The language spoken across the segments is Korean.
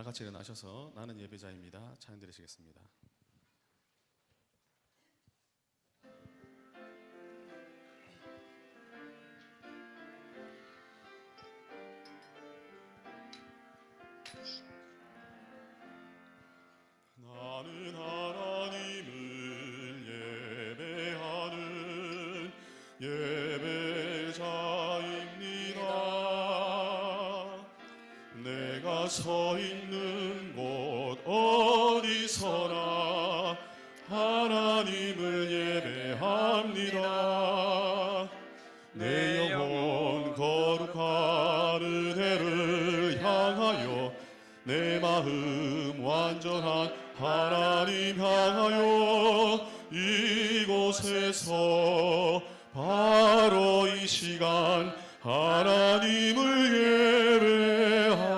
다 같이 일어나셔서 나는 예배자입니다. 찬양 드리시겠습니다. 나는 하나님을 예배하는 예배자입니다. 내가 서 있는 곳 어디서나 하나님을 예배합니다. 내 영혼 거룩한 은혜를 향하여 내 마음 완전한 하나님 향하여 이곳에서 바로 이 시간 하나님을 예배합니다.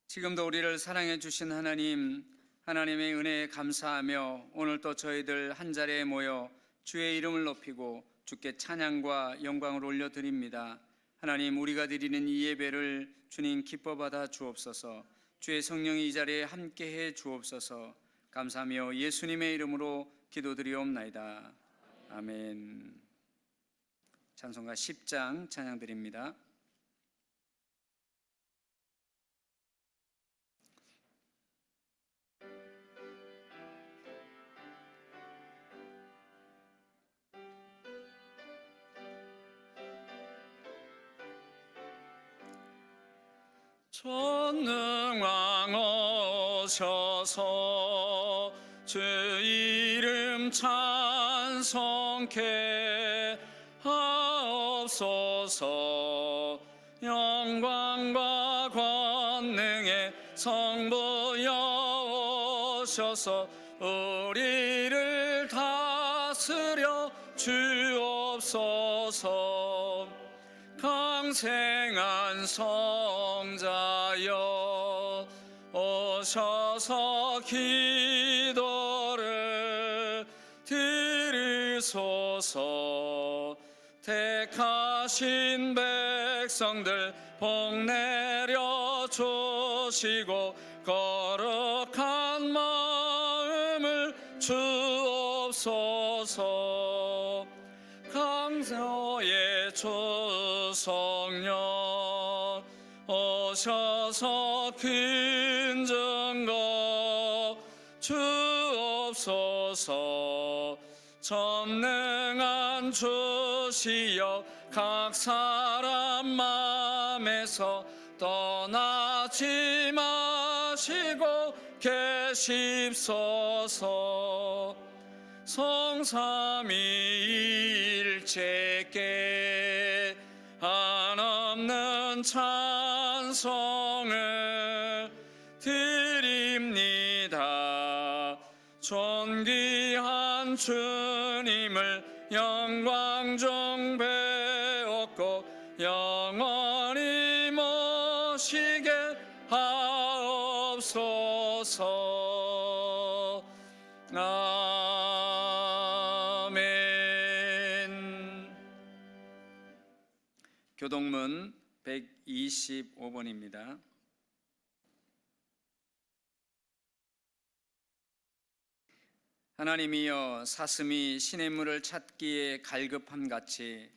지금도 우리를 사랑해 주신 하나님, 하나님의 은혜에 감사하며 오늘 또 저희들 한자리에 모여 주의 이름을 높이고 주께 찬양과 영광을 올려드립니다. 하나님, 우리가 드리는 이 예배를 주님 기뻐 받아 주옵소서. 주의 성령이 이 자리에 함께해 주옵소서. 감사하며 예수님의 이름으로 기도드리옵나이다. 아멘. 찬송가 10장 찬양 드립니다. 전능왕 오셔서 주 이름 찬송케 하옵소서. 영광과 권능의 성부여 오셔서 우리를 다스려 주옵소서. 강생한 성자여 오셔서 기도를 드리소서. 택하신 백성들 복 내려 주시고 거룩한 마음을 주옵소서. 강소의 주성령 오셔서 큰 증거 주옵소서. 전능한 주시여 각 사람 마음에서 떠나지 마시고 계십소서. 성삼위일체께 한없는 찬송을 드립니다. 존귀한 주님을 영광 중 배웠고 영원히 모시게 하옵소서. 아멘. 교동문 125번입니다. 하나님이여, 사슴이 시냇물을 찾기에 갈급함 같이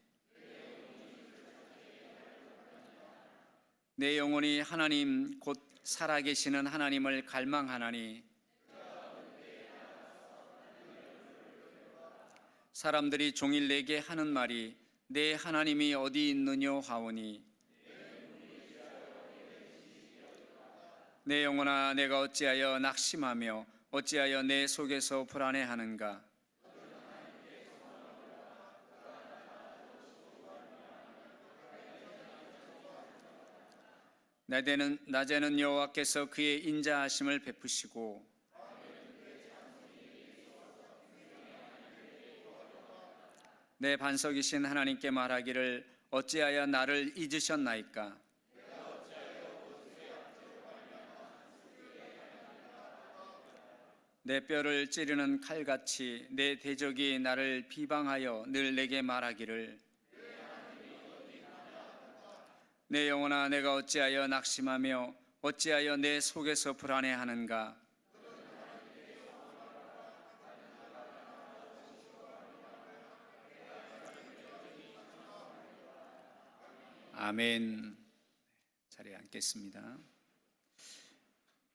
내 영혼이 하나님 곧 살아계시는 하나님을 갈망하나니, 사람들이 종일 내게 하는 말이 내 하나님이 어디 있느뇨 하오니, 내 영혼아, 내가 어찌하여 낙심하며 어찌하여 내 속에서 불안해하는가. 낮에는 여호와께서 그의 인자하심을 베푸시고 내 반석이신 하나님께 말하기를 어찌하여 나를 잊으셨나이까. 내 뼈를 찌르는 칼같이 내 대적이 나를 비방하여 늘 내게 말하기를 내 영혼아 내가 어찌하여 낙심하며 어찌하여 내 속에서 불안해하는가. 아멘. 자리에 앉겠습니다.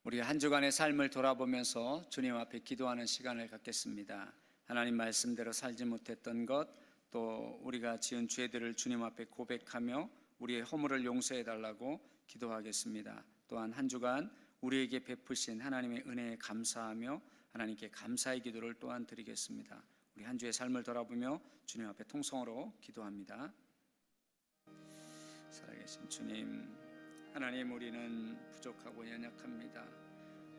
우리 한 주간의 삶을 돌아보면서 주님 앞에 기도하는 시간을 갖겠습니다. 하나님 말씀대로 살지 못했던 것, 또 우리가 지은 죄들을 주님 앞에 고백하며 우리의 허물을 용서해 달라고 기도하겠습니다. 또한 한 주간 우리에게 베푸신 하나님의 은혜에 감사하며 하나님께 감사의 기도를 또한 드리겠습니다. 우리 한 주의 삶을 돌아보며 주님 앞에 통성으로 기도합니다. 살아계신 주님, 하나님, 우리는 부족하고 연약합니다.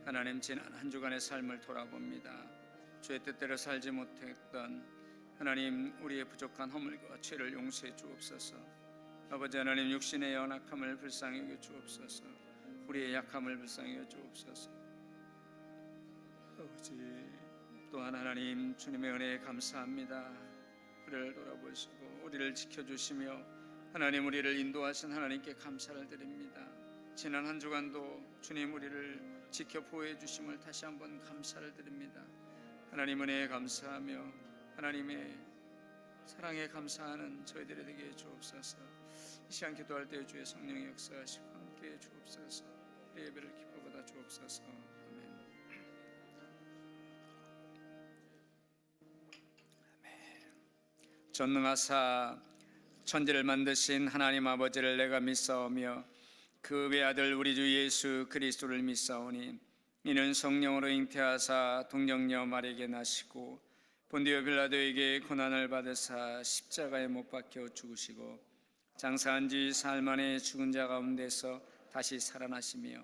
하나님, 지난 한 주간의 삶을 돌아봅니다. 주의 뜻대로 살지 못했던 하나님, 우리의 부족한 허물과 죄를 용서해 주옵소서. 아버지 하나님, 육신의 연약함을 불쌍히 여겨 주옵소서. 우리의 약함을 불쌍히 여겨 주옵소서. 아버지, 또한 하나님, 주님의 은혜에 감사합니다. 우리를 돌아보시고 우리를 지켜주시며 하나님, 우리를 인도하신 하나님께 감사를 드립니다. 지난 한 주간도 주님 우리를 지켜 보호해 주심을 다시 한번 감사를 드립니다. 하나님 은혜에 감사하며 하나님의 사랑에 감사하는 저희들이 되게 해 주옵소서. 이 시간 기도할 때 주의 성령의 역사하시고 함께 해 주옵소서. 우리 예배를 기뻐 받아 주옵소서. 아멘. 전능하사 천지를 만드신 하나님 아버지를 내가 믿사오며 그 외아들 우리 주 예수 그리스도를 믿사오니 이는 성령으로 잉태하사 동정녀 마리에게 나시고 본디오 빌라도에게 고난을 받으사 십자가에 못 박혀 죽으시고 장사한 지 사흘 만에 죽은 자 가운데서 다시 살아나시며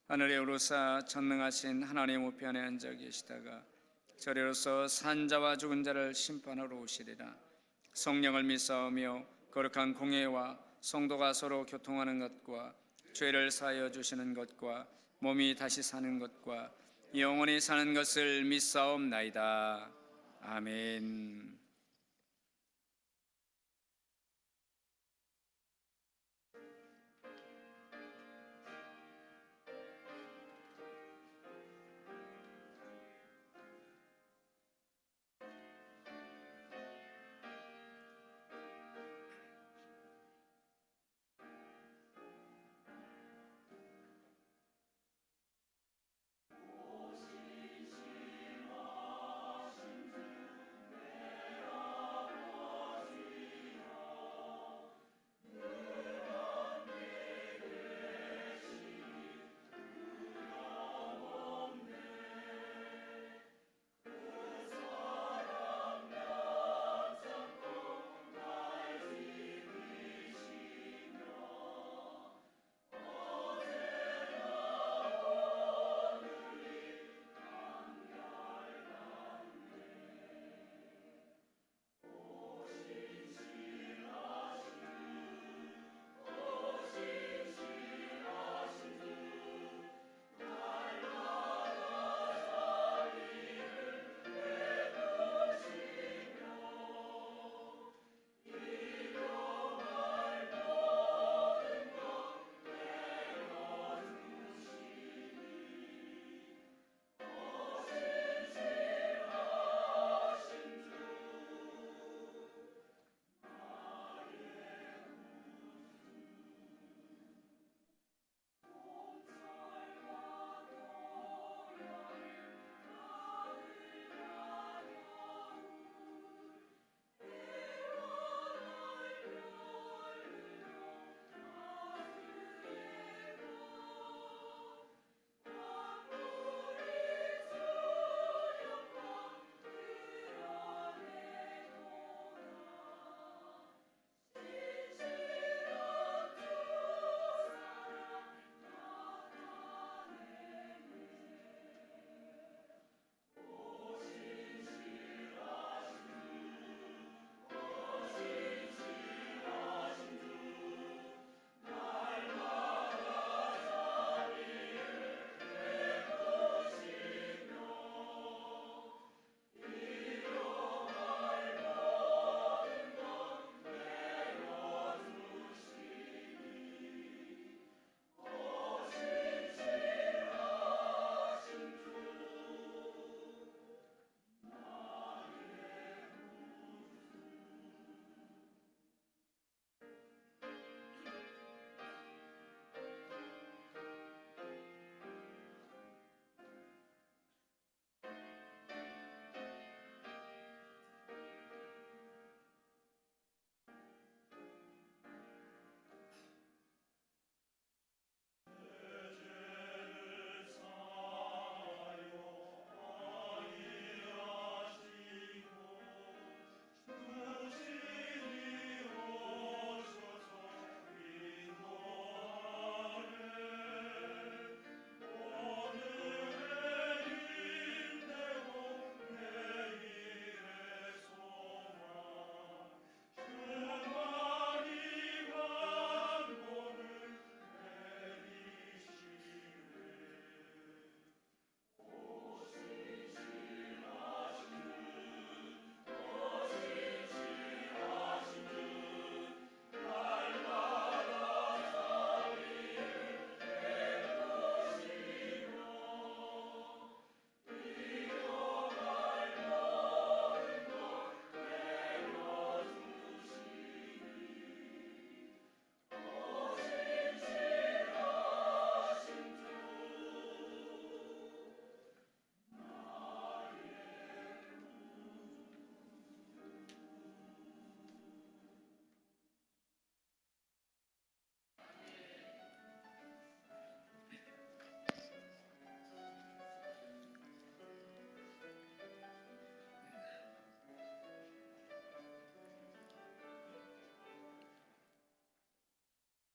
하늘에 오르사 전능하신 하나님 우편에 앉아 계시다가 저리로서 산 자와 죽은 자를 심판하러 오시리라. 성령을 믿사오며 거룩한 공회와 성도가 서로 교통하는 것과 죄를 사하여 주시는 것과 몸이 다시 사는 것과 영원히 사는 것을 믿사옵나이다. 아멘.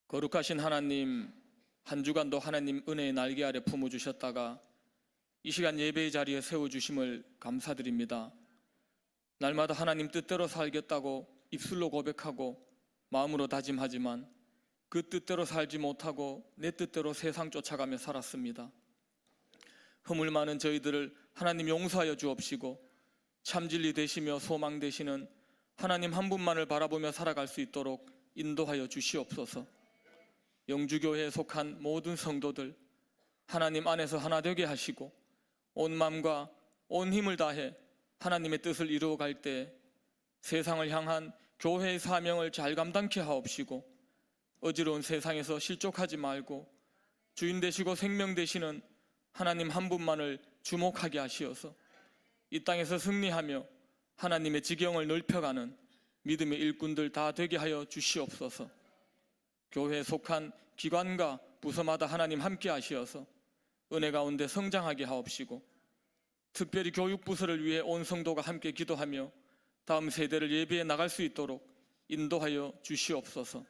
거룩하신 하나님, 한 주간도 하나님 은혜의 날개 아래 품어주셨다가 이 시간 예배의 자리에 세워주심을 감사드립니다. 날마다 하나님 뜻대로 살겠다고 입술로 고백하고 마음으로 다짐하지만 그 뜻대로 살지 못하고 내 뜻대로 세상 쫓아가며 살았습니다. 허물 많은 저희들을 하나님 용서하여 주옵시고 참진리 되시며 소망 되시는 하나님 한 분만을 바라보며 살아갈 수 있도록 인도하여 주시옵소서. 영주교회에 속한 모든 성도들 하나님 안에서 하나 되게 하시고 온 마음과 온 힘을 다해 하나님의 뜻을 이루어갈 때 세상을 향한 교회의 사명을 잘 감당케 하옵시고 어지러운 세상에서 실족하지 말고 주인 되시고 생명 되시는 하나님 한 분만을 주목하게 하시어서 이 땅에서 승리하며 하나님의 지경을 넓혀가는 믿음의 일꾼들 다 되게 하여 주시옵소서. 교회에 속한 기관과 부서마다 하나님 함께 하시어서 은혜 가운데 성장하게 하옵시고 특별히 교육부서를 위해 온 성도가 함께 기도하며 다음 세대를 예배해 나갈 수 있도록 인도하여 주시옵소서.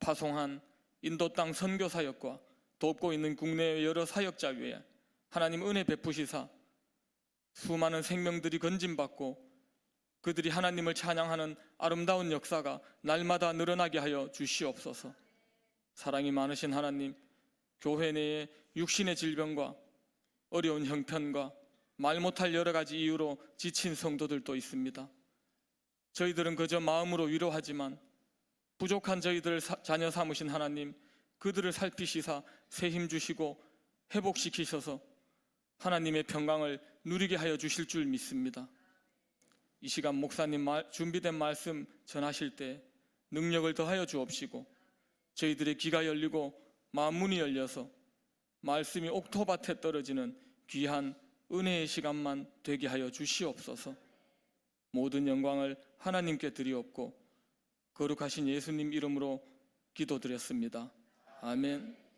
파송한 인도 땅 선교 사역과 돕고 있는 국내의 여러 사역자 위에 하나님 은혜 베푸시사 수많은 생명들이 건진받고 그들이 하나님을 찬양하는 아름다운 역사가 날마다 늘어나게 하여 주시옵소서. 사랑이 많으신 하나님, 교회 내에 육신의 질병과 어려운 형편과 말 못할 여러 가지 이유로 지친 성도들도 있습니다. 저희들은 그저 마음으로 위로하지만 부족한 저희들을 자녀 삼으신 하나님, 그들을 살피시사 새 힘 주시고 회복시키셔서 하나님의 평강을 누리게 하여 주실 줄 믿습니다. 이 시간 목사님 준비된 말씀 전하실 때 능력을 더하여 주옵시고 저희들의 귀가 열리고 마음 문이 열려서 말씀이 옥토밭에 떨어지는 귀한 은혜의 시간만 되게 하여 주시옵소서. 모든 영광을 하나님께 드리옵고 거룩하신 예수님 이름으로 기도드렸습니다. 아멘.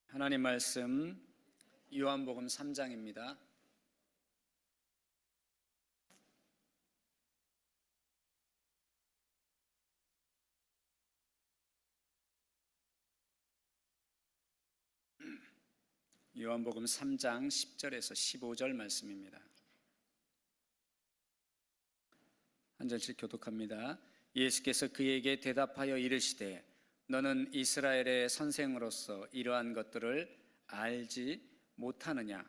하나님 말씀 요한복음 3장입니다. 요한복음 3장 10절에서 15절 말씀입니다. 한 절씩 교독합니다. 예수께서 그에게 대답하여 이르시되 너는 이스라엘의 선생으로서 이러한 것들을 알지 못하느냐?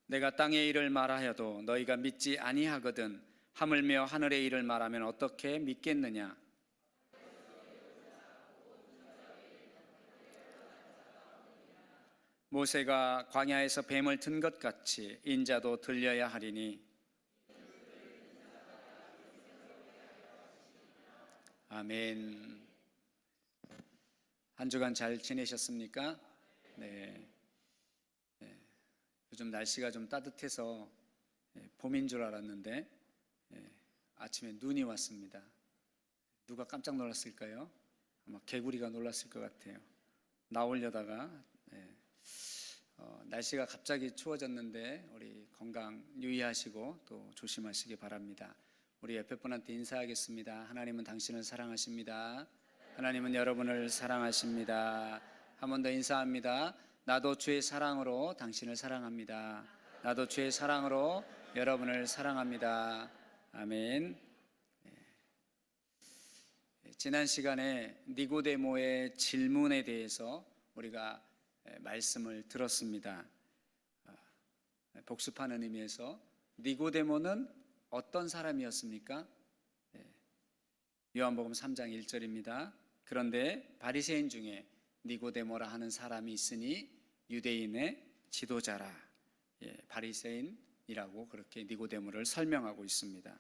내가 땅의 일을 말하여도 너희가 믿지 아니하거든 하물며 하늘의 일을 말하면 어떻게 믿겠느냐? 모세가 광야에서 뱀을 든 것 같이 인자도 들려야 하리니. 아멘. 한 주간 잘 지내셨습니까? 네. 요즘 날씨가 좀 따뜻해서 봄인 줄 알았는데 아침에 눈이 왔습니다. 누가 깜짝 놀랐을까요? 아마 개구리가 놀랐을 것 같아요. 나오려다가 날씨가 갑자기 추워졌는데 우리 건강 유의하시고 또 조심하시기 바랍니다. 우리 옆에 분한테 인사하겠습니다. 하나님은 당신을 사랑하십니다. 하나님은 여러분을 사랑하십니다. 한 번 더 인사합니다. 나도 주의 사랑으로 당신을 사랑합니다. 나도 주의 사랑으로 여러분을 사랑합니다. 아멘. 지난 시간에 니고데모의 질문에 대해서 우리가 말씀을 들었습니다. 복습하는 의미에서 니고데모는 어떤 사람이었습니까? 요한복음 3장 1절입니다. 그런데 바리새인 중에 니고데모라 하는 사람이 있으니 유대인의 지도자라. 바리새인이라고 그렇게 니고데모를 설명하고 있습니다.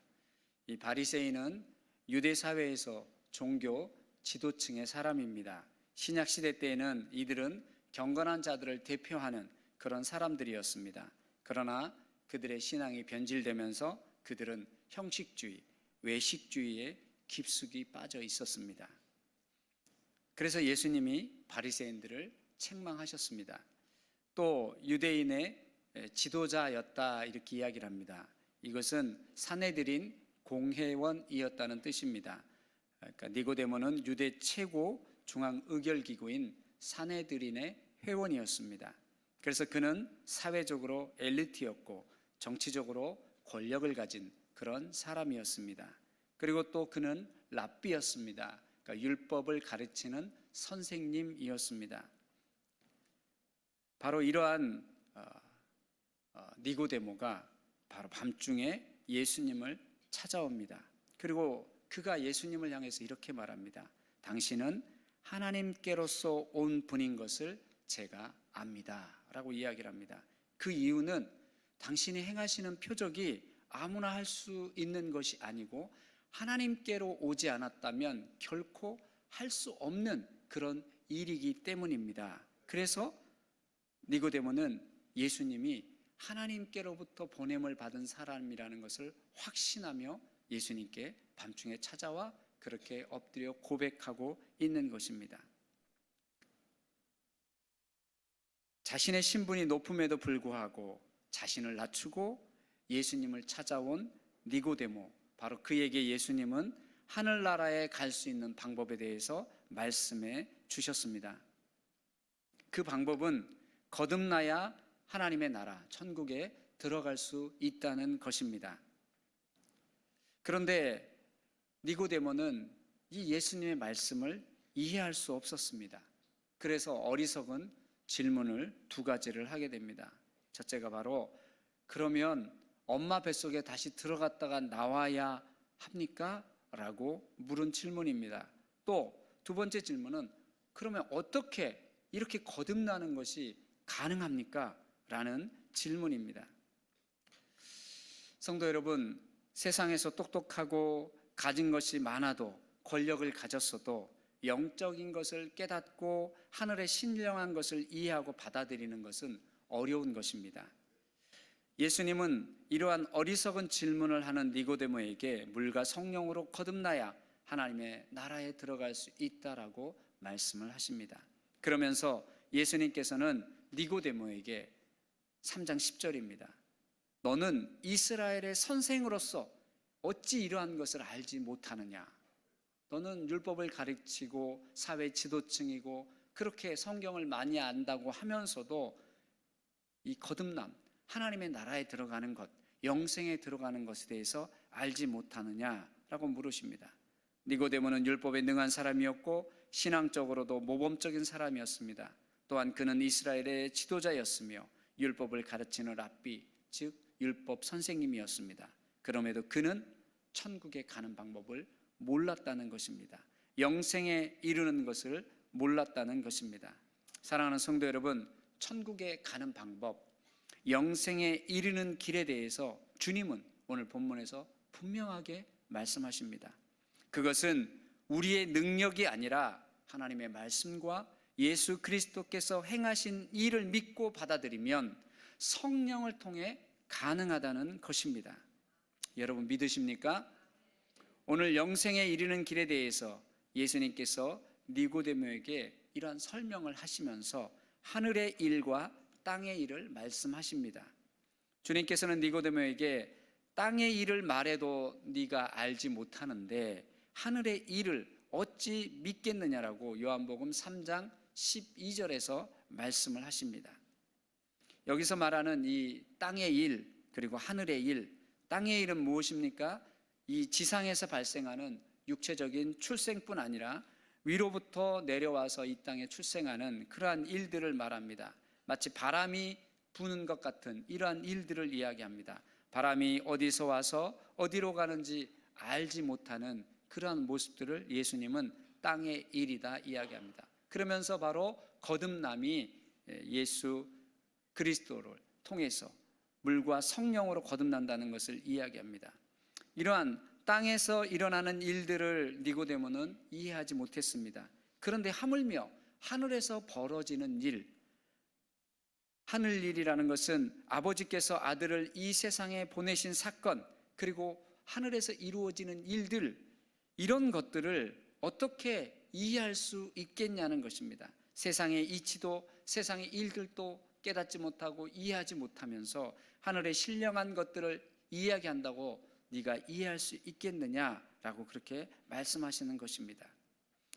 이 바리새인은 유대 사회에서 종교 지도층의 사람입니다. 신약 시대 때에는 이들은 경건한 자들을 대표하는 그런 사람들이었습니다. 그러나 그들의 신앙이 변질되면서 그들은 형식주의, 외식주의에 깊숙이 빠져 있었습니다. 그래서 예수님이 바리새인들을 책망하셨습니다. 또 유대인의 지도자였다 이렇게 이야기를 합니다. 이것은 산헤드린 공회원이었다는 뜻입니다. 그러니까 니고데모는 유대 최고 중앙 의결기구인 산헤드린의 회원이었습니다. 그래서 그는 사회적으로 엘리트였고 정치적으로 권력을 가진 그런 사람이었습니다. 그리고 또 그는 랍비였습니다. 그러니까 율법을 가르치는 선생님이었습니다. 바로 이러한 니고데모가 바로 밤중에 예수님을 찾아옵니다. 그리고 그가 예수님을 향해서 이렇게 말합니다. 당신은 하나님께로서 온 분인 것을 제가 압니다 라고 이야기를 합니다. 그 이유는 당신이 행하시는 표적이 아무나 할 수 있는 것이 아니고 하나님께로 오지 않았다면 결코 할 수 없는 그런 일이기 때문입니다. 그래서 니고데모는 예수님이 하나님께로부터 보냄을 받은 사람이라는 것을 확신하며 예수님께 밤중에 찾아와 그렇게 엎드려 고백하고 있는 것입니다. 자신의 신분이 높음에도 불구하고 자신을 낮추고 예수님을 찾아온 니고데모, 바로 그에게 예수님은 하늘나라에 갈 수 있는 방법에 대해서 말씀해 주셨습니다. 그 방법은 거듭나야 하나님의 나라, 천국에 들어갈 수 있다는 것입니다. 그런데 니고데모는 이 예수님의 말씀을 이해할 수 없었습니다. 그래서 어리석은 질문을 두 가지를 하게 됩니다. 첫째가 바로 그러면 엄마 뱃속에 다시 들어갔다가 나와야 합니까? 라고 물은 질문입니다. 또 두 번째 질문은 그러면 어떻게 이렇게 거듭나는 것이 가능합니까? 라는 질문입니다. 성도 여러분, 세상에서 똑똑하고 가진 것이 많아도 권력을 가졌어도 영적인 것을 깨닫고 하늘의 신령한 것을 이해하고 받아들이는 것은 어려운 것입니다. 예수님은 이러한 어리석은 질문을 하는 니고데모에게 물과 성령으로 거듭나야 하나님의 나라에 들어갈 수 있다라고 말씀을 하십니다. 그러면서 예수님께서는 니고데모에게 3장 10절입니다. 너는 이스라엘의 선생으로서 어찌 이러한 것을 알지 못하느냐? 너는 율법을 가르치고 사회 지도층이고 그렇게 성경을 많이 안다고 하면서도 이 거듭남, 하나님의 나라에 들어가는 것, 영생에 들어가는 것에 대해서 알지 못하느냐라고 물으십니다. 니고데모는 율법에 능한 사람이었고 신앙적으로도 모범적인 사람이었습니다. 또한 그는 이스라엘의 지도자였으며 율법을 가르치는 랍비, 즉 율법 선생님이었습니다. 그럼에도 그는 천국에 가는 방법을 몰랐다는 것입니다. 영생에 이르는 것을 몰랐다는 것입니다. 사랑하는 성도 여러분, 천국에 가는 방법, 영생에 이르는 길에 대해서 주님은 오늘 본문에서 분명하게 말씀하십니다. 그것은 우리의 능력이 아니라 하나님의 말씀과 예수 그리스도께서 행하신 일을 믿고 받아들이면 성령을 통해 가능하다는 것입니다. 여러분 믿으십니까? 오늘 영생에 이르는 길에 대해서 예수님께서 니고데모에게 이러한 설명을 하시면서 하늘의 일과 땅의 일을 말씀하십니다. 주님께서는 니고데모에게 땅의 일을 말해도 네가 알지 못하는데 하늘의 일을 어찌 믿겠느냐라고 요한복음 3장 12절에서 말씀을 하십니다. 여기서 말하는 이 땅의 일 그리고 하늘의 일, 땅의 일은 무엇입니까? 이 지상에서 발생하는 육체적인 출생뿐 아니라 위로부터 내려와서 이 땅에 출생하는 그러한 일들을 말합니다. 마치 바람이 부는 것 같은 이러한 일들을 이야기합니다. 바람이 어디서 와서 어디로 가는지 알지 못하는 그러한 모습들을 예수님은 땅의 일이다 이야기합니다. 그러면서 바로 거듭남이 예수 그리스도를 통해서 물과 성령으로 거듭난다는 것을 이야기합니다. 이러한 땅에서 일어나는 일들을 니고데모는 이해하지 못했습니다. 그런데 하물며 하늘에서 벌어지는 일, 하늘 일이라는 것은 아버지께서 아들을 이 세상에 보내신 사건, 그리고 하늘에서 이루어지는 일들, 이런 것들을 어떻게 이해할 수 있겠냐는 것입니다. 세상의 이치도 세상의 일들도 깨닫지 못하고 이해하지 못하면서 하늘의 신령한 것들을 이야기한다고 네가 이해할 수 있겠느냐라고 그렇게 말씀하시는 것입니다.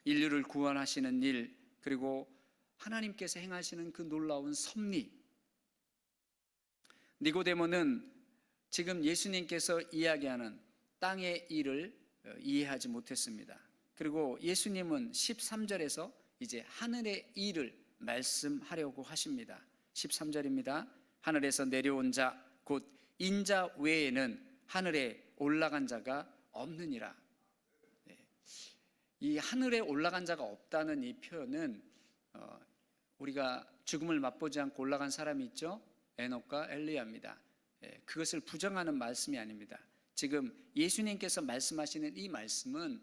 인류를 구원하시는 일, 그리고 하나님께서 행하시는 그 놀라운 섭리, 니고데모는 지금 예수님께서 이야기하는 땅의 일을 이해하지 못했습니다. 그리고 예수님은 13절에서 이제 하늘의 일을 말씀하려고 하십니다. 13절입니다. 하늘에서 내려온 자 곧 인자 외에는 하늘에 올라간 자가 없느니라. 이 하늘에 올라간 자가 없다는 이 표현은 우리가 죽음을 맛보지 않고 올라간 사람이 있죠. 에녹과 엘리야입니다. 그것을 부정하는 말씀이 아닙니다. 지금 예수님께서 말씀하시는 이 말씀은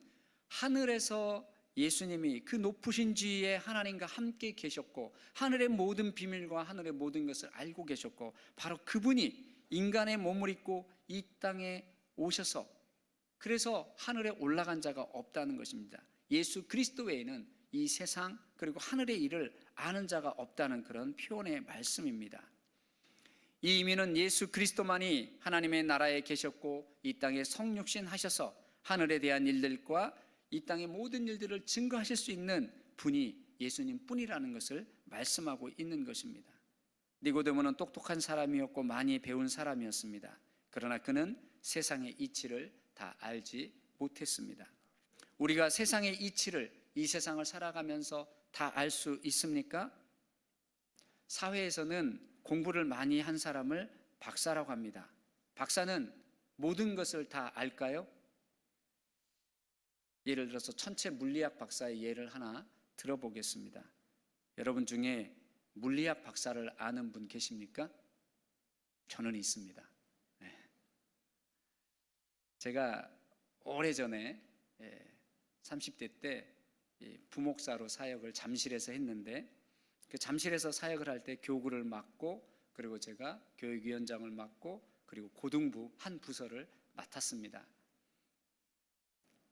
하늘에서 예수님이 그 높으신 지위에 하나님과 함께 계셨고 하늘의 모든 비밀과 하늘의 모든 것을 알고 계셨고 바로 그분이 인간의 몸을 입고 이 땅에 오셔서 그래서 하늘에 올라간 자가 없다는 것입니다. 예수 그리스도 외에는 이 세상 그리고 하늘의 일을 아는 자가 없다는 그런 표현의 말씀입니다. 이 의미는 예수 그리스도만이 하나님의 나라에 계셨고 이 땅에 성육신 하셔서 하늘에 대한 일들과 이 땅의 모든 일들을 증거하실 수 있는 분이 예수님 뿐이라는 것을 말씀하고 있는 것입니다. 니고데모는 똑똑한 사람이었고 많이 배운 사람이었습니다. 그러나 그는 세상의 이치를 다 알지 못했습니다. 우리가 세상의 이치를, 이 세상을 살아가면서 다 알 수 있습니까? 사회에서는 공부를 많이 한 사람을 박사라고 합니다. 박사는 모든 것을 다 알까요? 예를 들어서 천체 물리학 박사의 예를 하나 들어보겠습니다. 여러분 중에 물리학 박사를 아는 분 계십니까? 저는 있습니다. 제가 오래전에 30대 때 부목사로 사역을 잠실에서 했는데 그 잠실에서 사역을 할 때 교구를 맡고 그리고 제가 교육위원장을 맡고 그리고 고등부 한 부서를 맡았습니다.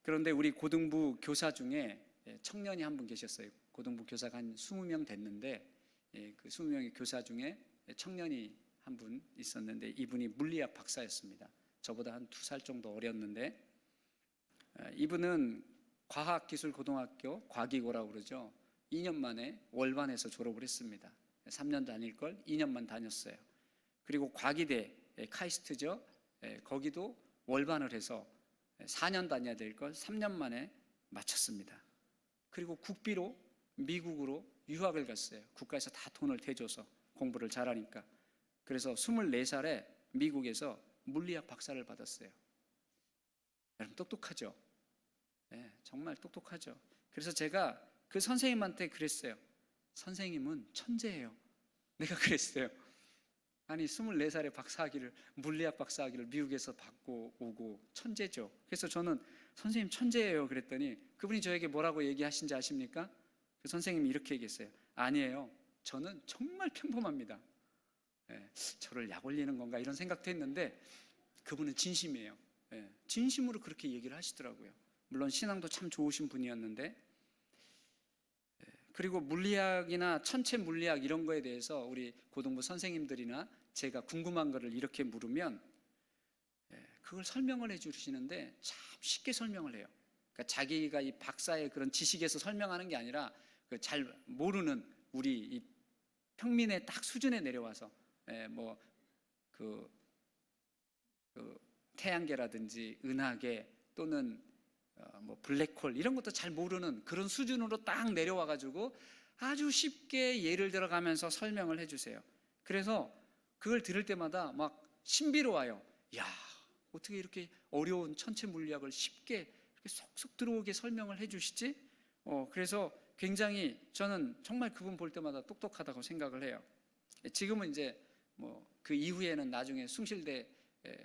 그런데 우리 고등부 교사 중에 청년이 한 분 계셨어요. 고등부 교사가 한 20명 됐는데 그 20명의 교사 중에 청년이 한 분 있었는데 이분이 물리학 박사였습니다. 저보다 한 2살 정도 어렸는데 이분은 과학기술고등학교 과기고라고 그러죠. 2년 만에 월반에서 졸업을 했습니다. 3년 다닐 걸 2년만 다녔어요. 그리고 과기대 카이스트죠. 거기도 월반을 해서 4년 다녀야 될 걸 3년 만에 마쳤습니다. 그리고 국비로 미국으로 유학을 갔어요. 국가에서 다 돈을 대줘서 공부를 잘하니까. 그래서 24살에 미국에서 물리학 박사를 받았어요. 여러분 똑똑하죠? 네, 정말 똑똑하죠. 그래서 제가 그 선생님한테 그랬어요. 선생님은 천재예요. 내가 그랬어요. 아니 24살에 박사학위를 물리학 박사학위를 미국에서 받고 오고 천재죠. 그래서 저는 선생님 천재예요 그랬더니 그분이 저에게 뭐라고 얘기하신지 아십니까? 그 선생님이 이렇게 얘기했어요. 아니에요. 저는 정말 평범합니다. 저를 약 올리는 건가 이런 생각도 했는데 그분은 진심이에요. 진심으로 그렇게 얘기를 하시더라고요. 물론 신앙도 참 좋으신 분이었는데 그리고 물리학이나 천체 물리학 이런 거에 대해서 우리 고등부 선생님들이나 제가 궁금한 거를 이렇게 물으면 그걸 설명을 해주시는데 참 쉽게 설명을 해요. 그러니까 자기가 이 박사의 그런 지식에서 설명하는 게 아니라 그 잘 모르는 우리 이 평민의 딱 수준에 내려와서 그 태양계라든지 은하계 또는 블랙홀 이런 것도 잘 모르는 그런 수준으로 딱 내려와 가지고 아주 쉽게 예를 들어가면서 설명을 해주세요. 그래서 그걸 들을 때마다 막 신비로워요. 야, 어떻게 이렇게 어려운 천체 물리학을 쉽게 이렇게 쏙쏙 들어오게 설명을 해주시지? 그래서 굉장히 저는 정말 그분 볼 때마다 똑똑하다고 생각을 해요. 지금은 이제 뭐 그 이후에는 나중에 숭실대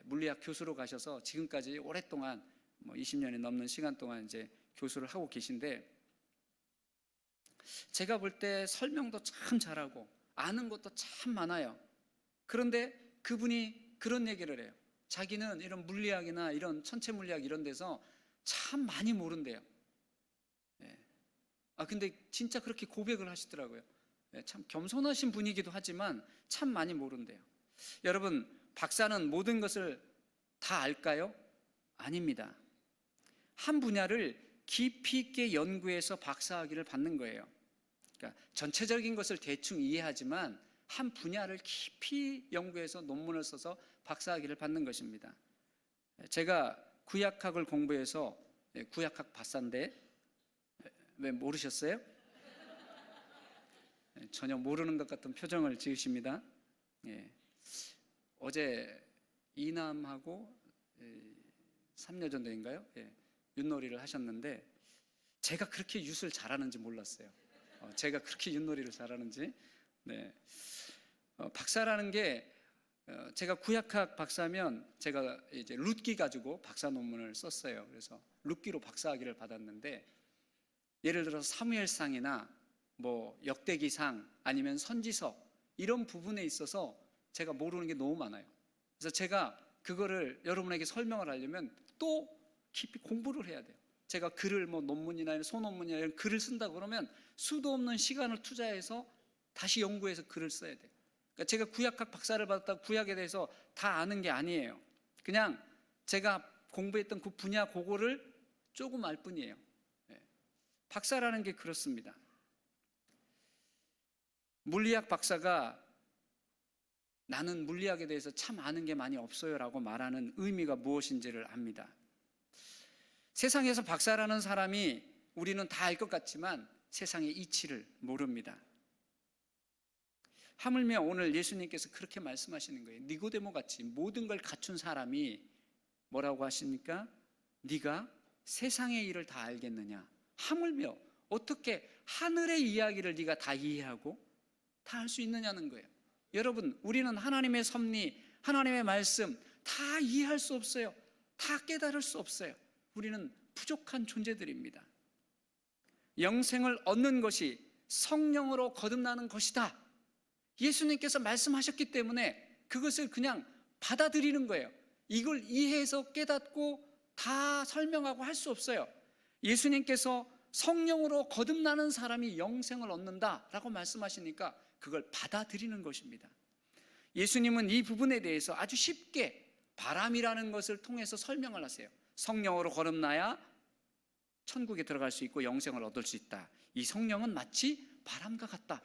물리학 교수로 가셔서 지금까지 오랫동안 뭐 20년이 넘는 시간 동안 이제 교수를 하고 계신데, 제가 볼 때 설명도 참 잘하고 아는 것도 참 많아요. 그런데 그분이 그런 얘기를 해요. 자기는 이런 물리학이나 이런 천체 물리학 이런 데서 참 많이 모른대요. 근데 진짜 그렇게 고백을 하시더라고요. 참 겸손하신 분이기도 하지만 참 많이 모른대요. 여러분, 박사는 모든 것을 다 알까요? 아닙니다. 한 분야를 깊이 있게 연구해서 박사학위를 받는 거예요. 그러니까 전체적인 것을 대충 이해하지만 한 분야를 깊이 연구해서 논문을 써서 박사학위를 받는 것입니다. 제가 구약학을 공부해서 구약학 박사인데 왜 모르셨어요? 전혀 모르는 것 같은 표정을 지으십니다. 어제 이남하고 3년 전인가요? 윷놀이를 하셨는데 제가 그렇게 윷을 잘하는지 몰랐어요. 제가 그렇게 윷놀이를 잘하는지. 박사라는 게 제가 구약학 박사면 제가 이제 룻기 가지고 박사 논문을 썼어요. 그래서 룻기로 박사학위를 받았는데, 예를 들어서 사무엘상이나 뭐 역대기상 아니면 선지서 이런 부분에 있어서 제가 모르는 게 너무 많아요. 그래서 제가 그거를 여러분에게 설명을 하려면 또 깊이 공부를 해야 돼요. 제가 글을 뭐 논문이나 소논문이나 이런 글을 쓴다 그러면 수도 없는 시간을 투자해서 다시 연구해서 글을 써야 돼요. 그러니까 제가 구약학 박사를 받았다고 구약에 대해서 다 아는 게 아니에요. 그냥 제가 공부했던 그 분야 그거를 조금 알 뿐이에요. 박사라는 게 그렇습니다. 물리학 박사가 나는 물리학에 대해서 참 아는 게 많이 없어요 라고 말하는 의미가 무엇인지를 압니다. 세상에서 박사라는 사람이 우리는 다 알 것 같지만 세상의 이치를 모릅니다. 하물며 오늘 예수님께서 그렇게 말씀하시는 거예요. 니고데모 같이 모든 걸 갖춘 사람이 뭐라고 하십니까? 네가 세상의 일을 다 알겠느냐? 하물며 어떻게 하늘의 이야기를 네가 다 이해하고 다 알 수 있느냐는 거예요. 여러분, 우리는 하나님의 섭리, 하나님의 말씀 다 이해할 수 없어요. 다 깨달을 수 없어요. 우리는 부족한 존재들입니다. 영생을 얻는 것이 성령으로 거듭나는 것이다. 예수님께서 말씀하셨기 때문에 그것을 그냥 받아들이는 거예요. 이걸 이해해서 깨닫고 다 설명하고 할 수 없어요. 예수님께서 성령으로 거듭나는 사람이 영생을 얻는다라고 말씀하시니까 그걸 받아들이는 것입니다. 예수님은 이 부분에 대해서 아주 쉽게 바람이라는 것을 통해서 설명을 하세요. 성령으로 거듭나야 천국에 들어갈 수 있고 영생을 얻을 수 있다. 이 성령은 마치 바람과 같다.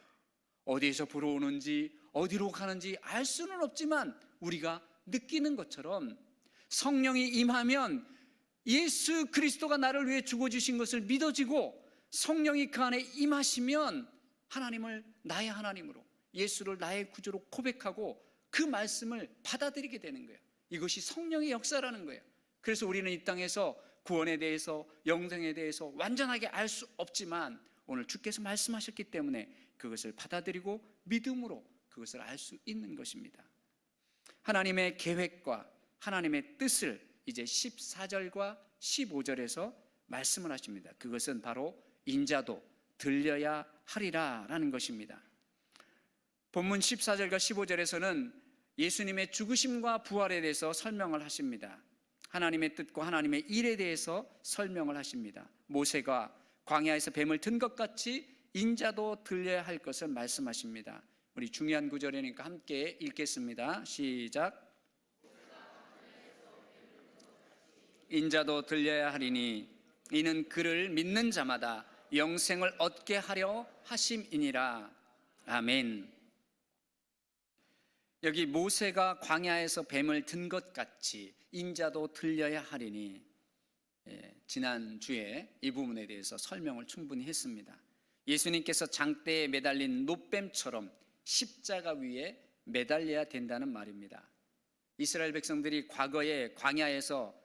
어디에서 불어오는지 어디로 가는지 알 수는 없지만 우리가 느끼는 것처럼 성령이 임하면 예수 그리스도가 나를 위해 죽어주신 것을 믿어지고, 성령이 그 안에 임하시면 하나님을 나의 하나님으로, 예수를 나의 구주로 고백하고 그 말씀을 받아들이게 되는 거예요. 이것이 성령의 역사라는 거예요. 그래서 우리는 이 땅에서 구원에 대해서, 영생에 대해서 완전하게 알 수 없지만 오늘 주께서 말씀하셨기 때문에 그것을 받아들이고 믿음으로 그것을 알 수 있는 것입니다. 하나님의 계획과 하나님의 뜻을 이제 14절과 15절에서 말씀을 하십니다. 그것은 바로 인자도 들려야 하리라 라는 것입니다. 본문 14절과 15절에서는 예수님의 죽으심과 부활에 대해서 설명을 하십니다. 하나님의 뜻과 하나님의 일에 대해서 설명을 하십니다. 모세가 광야에서 뱀을 든 것 같이 인자도 들려야 할 것을 말씀하십니다. 우리 중요한 구절이니까 함께 읽겠습니다. 시작. 인자도 들려야 하리니 이는 그를 믿는 자마다 영생을 얻게 하려 하심이니라. 아멘. 여기 모세가 광야에서 뱀을 든 것 같이 인자도 들려야 하리니, 지난주에 이 부분에 대해서 설명을 충분히 했습니다. 예수님께서 장대에 매달린 노뱀처럼 십자가 위에 매달려야 된다는 말입니다. 이스라엘 백성들이 과거에 광야에서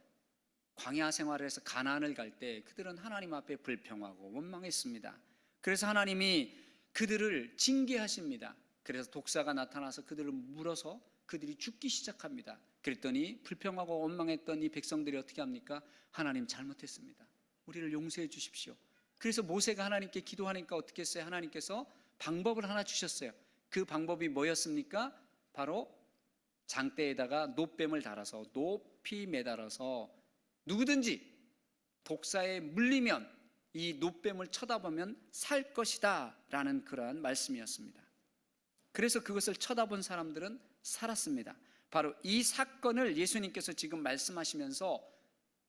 광야 생활을 해서 가나안을 갈 때 그들은 하나님 앞에 불평하고 원망했습니다. 그래서 하나님이 그들을 징계하십니다. 그래서 독사가 나타나서 그들을 물어서 그들이 죽기 시작합니다. 그랬더니 불평하고 원망했던 이 백성들이 어떻게 합니까? 하나님 잘못했습니다. 우리를 용서해 주십시오. 그래서 모세가 하나님께 기도하니까 어떻게 했어요? 하나님께서 방법을 하나 주셨어요. 그 방법이 뭐였습니까? 바로 장대에다가 놋뱀을 달아서 높이 매달아서 누구든지 독사에 물리면 이 놋뱀을 쳐다보면 살 것이다 라는 그러한 말씀이었습니다. 그래서 그것을 쳐다본 사람들은 살았습니다. 바로 이 사건을 예수님께서 지금 말씀하시면서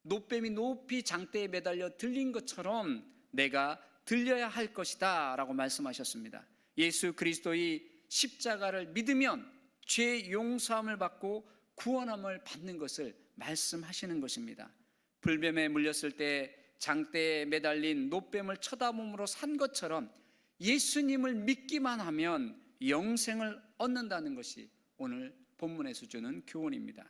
놋뱀이 높이 장대에 매달려 들린 것처럼 내가 들려야 할 것이다 라고 말씀하셨습니다. 예수 그리스도의 십자가를 믿으면 죄 용서함을 받고 구원함을 받는 것을 말씀하시는 것입니다. 불뱀에 물렸을 때 장대에 매달린 놋뱀을 쳐다봄으로 산 것처럼 예수님을 믿기만 하면 영생을 얻는다는 것이 오늘 본문에서 주는 교훈입니다.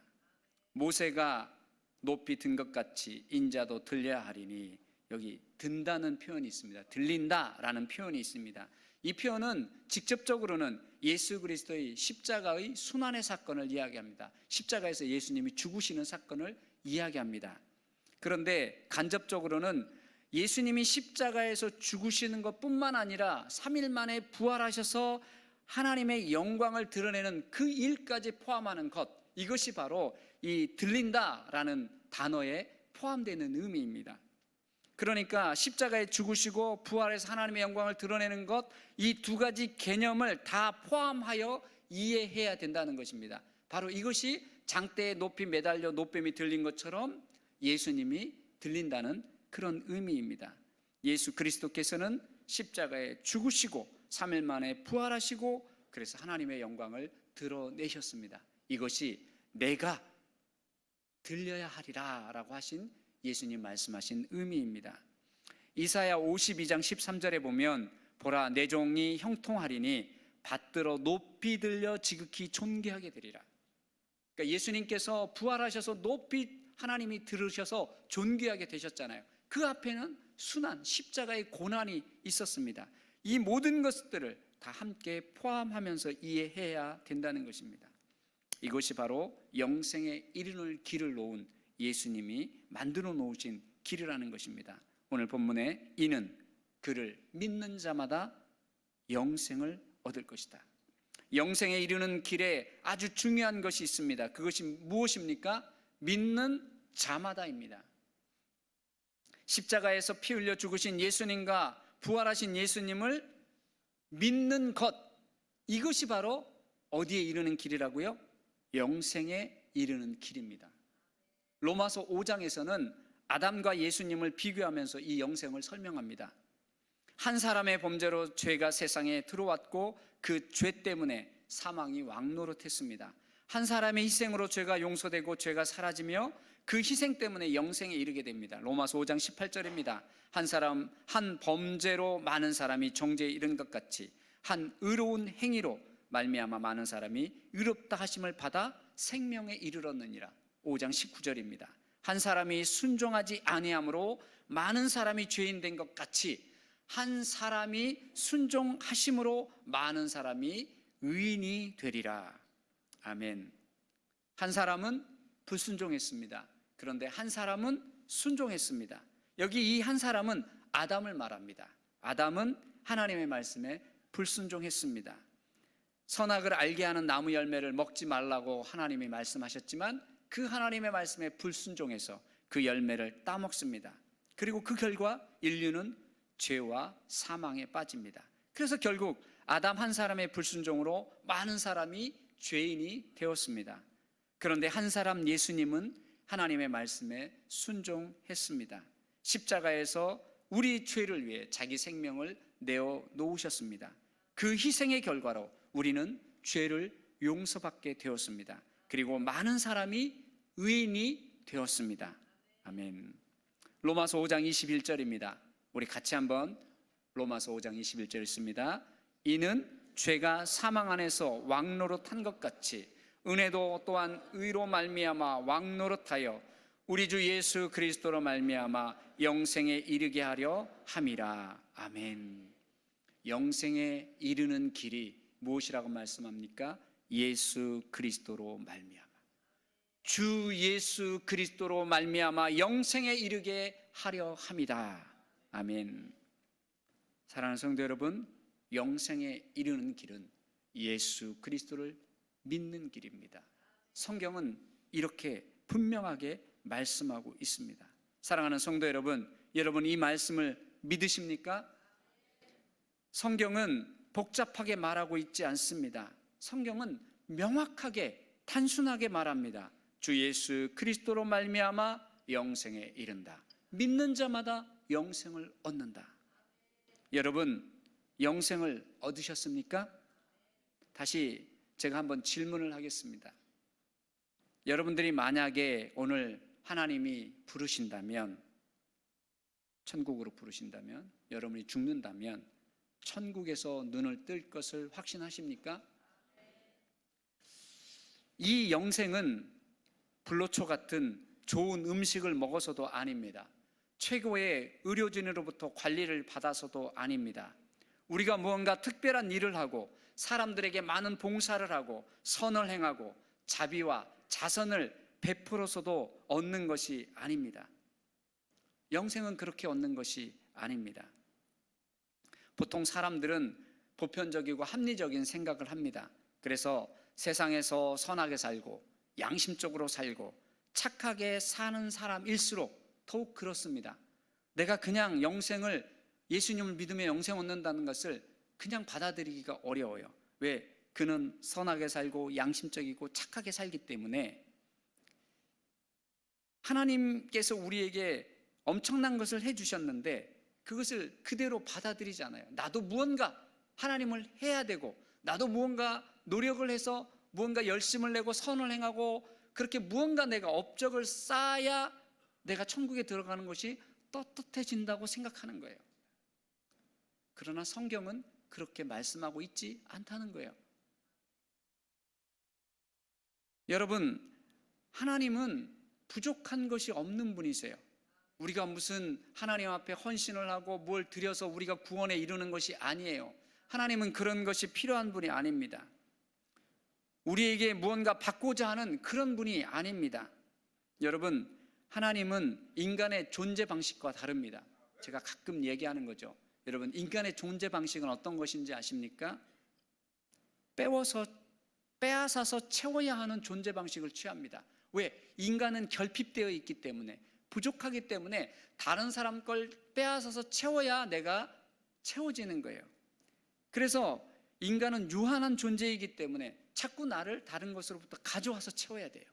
모세가 높이 든 것 같이 인자도 들려야 하리니, 여기 든다는 표현이 있습니다. 들린다라는 표현이 있습니다. 이 표현은 직접적으로는 예수 그리스도의 십자가의 순환의 사건을 이야기합니다. 십자가에서 예수님이 죽으시는 사건을 이야기합니다. 그런데 간접적으로는 예수님이 십자가에서 죽으시는 것뿐만 아니라 3일 만에 부활하셔서 하나님의 영광을 드러내는 그 일까지 포함하는 것, 이것이 바로 이 들린다라는 단어에 포함되는 의미입니다. 그러니까 십자가에 죽으시고 부활해서 하나님의 영광을 드러내는 것, 이 두 가지 개념을 다 포함하여 이해해야 된다는 것입니다. 바로 이것이 장대에 높이 매달려 놋뱀이 들린 것처럼 예수님이 들린다는 그런 의미입니다. 예수 그리스도께서는 십자가에 죽으시고 3일 만에 부활하시고 그래서 하나님의 영광을 드러내셨습니다. 이것이 내가 들려야 하리라 라고 하신 예수님 말씀하신 의미입니다. 이사야 52장 13절에 보면 보라 내 종이 형통하리니 받들어 높이 들려 지극히 존귀하게 되리라. 그러니까 예수님께서 부활하셔서 높이 하나님이 들으셔서 존귀하게 되셨잖아요. 그 앞에는 순환, 십자가의 고난이 있었습니다. 이 모든 것들을 다 함께 포함하면서 이해해야 된다는 것입니다. 이것이 바로 영생에 이르는 길을 놓은 예수님이 만들어 놓으신 길이라는 것입니다. 오늘 본문에 이는 그를 믿는 자마다 영생을 얻을 것이다. 영생에 이르는 길에 아주 중요한 것이 있습니다. 그것이 무엇입니까? 믿는 자마다입니다. 십자가에서 피 흘려 죽으신 예수님과 부활하신 예수님을 믿는 것, 이것이 바로 어디에 이르는 길이라고요? 영생에 이르는 길입니다. 로마서 5장에서는 아담과 예수님을 비교하면서 이 영생을 설명합니다. 한 사람의 범죄로 죄가 세상에 들어왔고 그 죄 때문에 사망이 왕노릇했습니다. 한 사람의 희생으로 죄가 용서되고 죄가 사라지며 그 희생 때문에 영생에 이르게 됩니다. 로마서 5장 18절입니다. 한 범죄로 많은 사람이 정죄에 이른 것 같이 한 의로운 행위로 말미암아 많은 사람이 의롭다 하심을 받아 생명에 이르렀느니라. 5장 19절입니다. 한 사람이 순종하지 아니함으로 많은 사람이 죄인 된 것 같이 한 사람이 순종하심으로 많은 사람이 의인이 되리라. 아멘. 한 사람은 불순종했습니다. 그런데 한 사람은 순종했습니다. 여기 이 한 사람은 아담을 말합니다. 아담은 하나님의 말씀에 불순종했습니다. 선악을 알게 하는 나무 열매를 먹지 말라고 하나님이 말씀하셨지만 그 하나님의 말씀에 불순종해서 그 열매를 따먹습니다. 그리고 그 결과 인류는 죄와 사망에 빠집니다. 그래서 결국 아담 한 사람의 불순종으로 많은 사람이 죄인이 되었습니다. 그런데 한 사람 예수님은 하나님의 말씀에 순종했습니다. 십자가에서 우리 죄를 위해 자기 생명을 내어 놓으셨습니다. 그 희생의 결과로 우리는 죄를 용서받게 되었습니다. 그리고 많은 사람이 의인이 되었습니다. 아멘. 로마서 5장 21절입니다. 우리 같이 한번 로마서 5장 21절 읽습니다. 이는 죄가 사망 안에서 왕노릇한 것 같이 은혜도 또한 의로 말미암아 왕노릇하여 우리 주 예수 그리스도로 말미암아 영생에 이르게 하려 함이라. 아멘. 영생에 이르는 길이 무엇이라고 말씀합니까? 예수 그리스도로 말미암아. 주 예수 그리스도로 말미암아 영생에 이르게 하려 함이다. 아멘. 사랑하는 성도 여러분, 영생에 이르는 길은 예수 그리스도를 믿는 길입니다. 성경은 이렇게 분명하게 말씀하고 있습니다. 사랑하는 성도 여러분, 여러분 이 말씀을 믿으십니까? 성경은 복잡하게 말하고 있지 않습니다. 성경은 명확하게 단순하게 말합니다. 주 예수 그리스도로 말미암아 영생에 이른다. 믿는 자마다 영생을 얻는다. 여러분 영생을 얻으셨습니까? 다시 제가 한번 질문을 하겠습니다. 여러분들이 만약에 오늘 하나님이 부르신다면, 천국으로 부르신다면, 여러분이 죽는다면 천국에서 눈을 뜰 것을 확신하십니까? 이 영생은 불로초 같은 좋은 음식을 먹어서도 아닙니다. 최고의 의료진으로부터 관리를 받아서도 아닙니다. 우리가 무언가 특별한 일을 하고 사람들에게 많은 봉사를 하고 선을 행하고 자비와 자선을 베풀어서도 얻는 것이 아닙니다. 영생은 그렇게 얻는 것이 아닙니다. 보통 사람들은 보편적이고 합리적인 생각을 합니다. 그래서 세상에서 선하게 살고 양심적으로 살고 착하게 사는 사람일수록 더욱 그렇습니다. 내가 그냥 영생을, 예수님을 믿으며 영생 얻는다는 것을 그냥 받아들이기가 어려워요. 왜? 그는 선하게 살고 양심적이고 착하게 살기 때문에. 하나님께서 우리에게 엄청난 것을 해주셨는데 그것을 그대로 받아들이잖아요. 나도 무언가 하나님을 해야 되고, 나도 무언가 노력을 해서 무언가 열심을 내고 선을 행하고 그렇게 무언가 내가 업적을 쌓아야 내가 천국에 들어가는 것이 떳떳해진다고 생각하는 거예요. 그러나 성경은 그렇게 말씀하고 있지 않다는 거예요. 여러분, 하나님은 부족한 것이 없는 분이세요. 우리가 무슨 하나님 앞에 헌신을 하고 뭘 드려서 우리가 구원에 이르는 것이 아니에요. 하나님은 그런 것이 필요한 분이 아닙니다. 우리에게 무언가 받고자 하는 그런 분이 아닙니다. 여러분, 하나님은 인간의 존재 방식과 다릅니다. 제가 가끔 얘기하는 거죠. 여러분, 인간의 존재 방식은 어떤 것인지 아십니까? 빼앗아서 채워야 하는 존재 방식을 취합니다. 왜? 인간은 결핍되어 있기 때문에, 부족하기 때문에 다른 사람 걸 빼앗아서 채워야 내가 채워지는 거예요. 그래서 인간은 유한한 존재이기 때문에 자꾸 나를 다른 것으로부터 가져와서 채워야 돼요.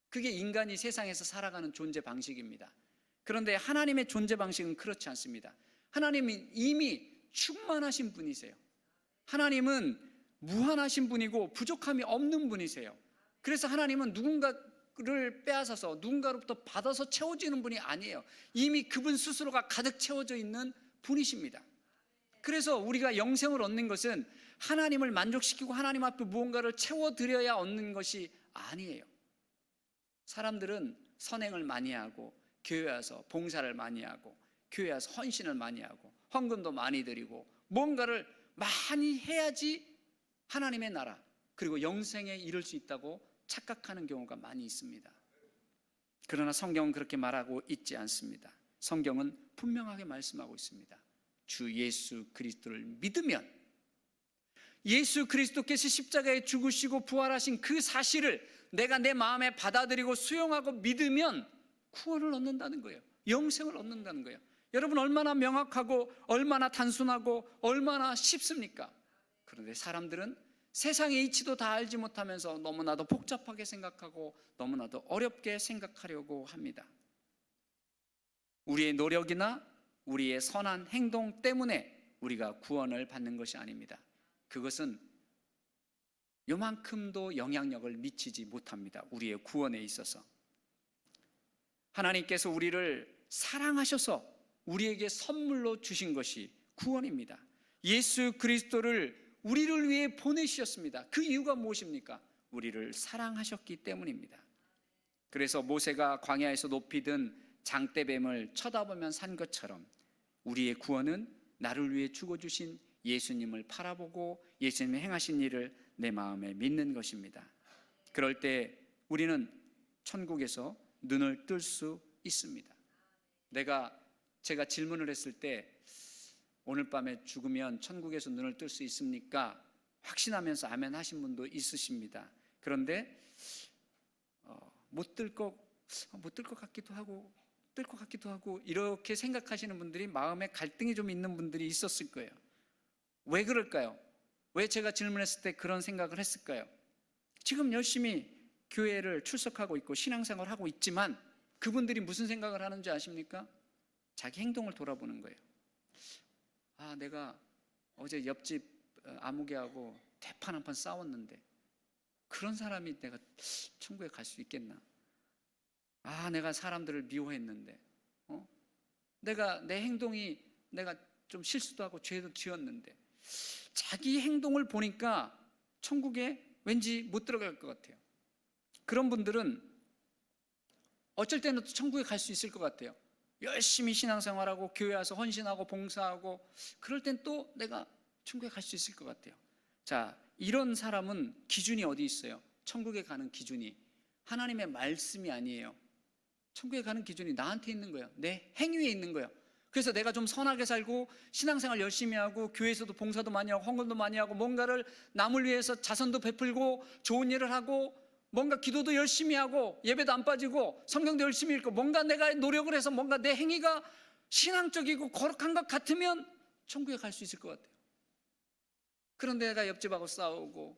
그게 인간이 세상에서 살아가는 존재 방식입니다. 그런데 하나님의 존재 방식은 그렇지 않습니다. 하나님은 이미 충만하신 분이세요. 하나님은 무한하신 분이고 부족함이 없는 분이세요. 그래서 하나님은 누군가를 빼앗아서 누군가로부터 받아서 채워지는 분이 아니에요. 이미 그분 스스로가 가득 채워져 있는 분이십니다. 그래서 우리가 영생을 얻는 것은 하나님을 만족시키고 하나님 앞에 무언가를 채워드려야 얻는 것이 아니에요. 사람들은 선행을 많이 하고 교회 와서 봉사를 많이 하고 교회 와서 헌신을 많이 하고 헌금도 많이 드리고 뭔가를 많이 해야지 하나님의 나라 그리고 영생에 이를 수 있다고 착각하는 경우가 많이 있습니다. 그러나 성경은 그렇게 말하고 있지 않습니다. 성경은 분명하게 말씀하고 있습니다. 주 예수 그리스도를 믿으면, 예수 그리스도께서 십자가에 죽으시고 부활하신 그 사실을 내가 내 마음에 받아들이고 수용하고 믿으면 구원을 얻는다는 거예요. 영생을 얻는다는 거예요. 여러분, 얼마나 명확하고 얼마나 단순하고 얼마나 쉽습니까? 그런데 사람들은 세상의 이치도 다 알지 못하면서 너무나도 복잡하게 생각하고 너무나도 어렵게 생각하려고 합니다. 우리의 노력이나 우리의 선한 행동 때문에 우리가 구원을 받는 것이 아닙니다. 그것은 요만큼도 영향력을 미치지 못합니다. 우리의 구원에 있어서. 하나님께서 우리를 사랑하셔서 우리에게 선물로 주신 것이 구원입니다. 예수 그리스도를 우리를 위해 보내주셨습니다. 그 이유가 무엇입니까? 우리를 사랑하셨기 때문입니다. 그래서 모세가 광야에서 높이 든 장대뱀을 쳐다보면 산 것처럼 우리의 구원은 나를 위해 죽어주신 예수님을 바라보고 예수님이 행하신 일을 내 마음에 믿는 것입니다. 그럴 때 우리는 천국에서 눈을 뜰 수 있습니다. 제가 질문을 했을 때 오늘 밤에 죽으면 천국에서 눈을 뜰 수 있습니까? 확신하면서 아멘 하신 분도 있으십니다. 그런데 못 뜰 것 같기도 하고 뜰 것 같기도 하고 이렇게 생각하시는 분들이 마음에 갈등이 좀 있는 분들이 있었을 거예요. 왜 그럴까요? 왜 제가 질문했을 때 그런 생각을 했을까요? 지금 열심히 교회를 출석하고 있고 신앙생활을 하고 있지만 그분들이 무슨 생각을 하는지 아십니까? 자기 행동을 돌아보는 거예요. 내가 어제 옆집 아무개하고 대판 한 판 싸웠는데 그런 사람이 내가 천국에 갈 수 있겠나? 내가 사람들을 미워했는데 내 행동이 내가 좀 실수도 하고 죄도 지었는데 자기 행동을 보니까 천국에 왠지 못 들어갈 것 같아요. 그런 분들은 어쩔 때는 또 천국에 갈 수 있을 것 같아요. 열심히 신앙생활하고 교회 와서 헌신하고 봉사하고 그럴 땐 또 내가 천국에 갈 수 있을 것 같아요. 자, 이런 사람은 기준이 어디 있어요? 천국에 가는 기준이 하나님의 말씀이 아니에요. 천국에 가는 기준이 나한테 있는 거예요. 내 행위에 있는 거예요. 그래서 내가 좀 선하게 살고 신앙생활 열심히 하고 교회에서도 봉사도 많이 하고 헌금도 많이 하고 뭔가를 남을 위해서 자선도 베풀고 좋은 일을 하고 뭔가 기도도 열심히 하고 예배도 안 빠지고 성경도 열심히 읽고 뭔가 내가 노력을 해서 뭔가 내 행위가 신앙적이고 거룩한 것 같으면 천국에 갈 수 있을 것 같아요. 그런데 내가 옆집하고 싸우고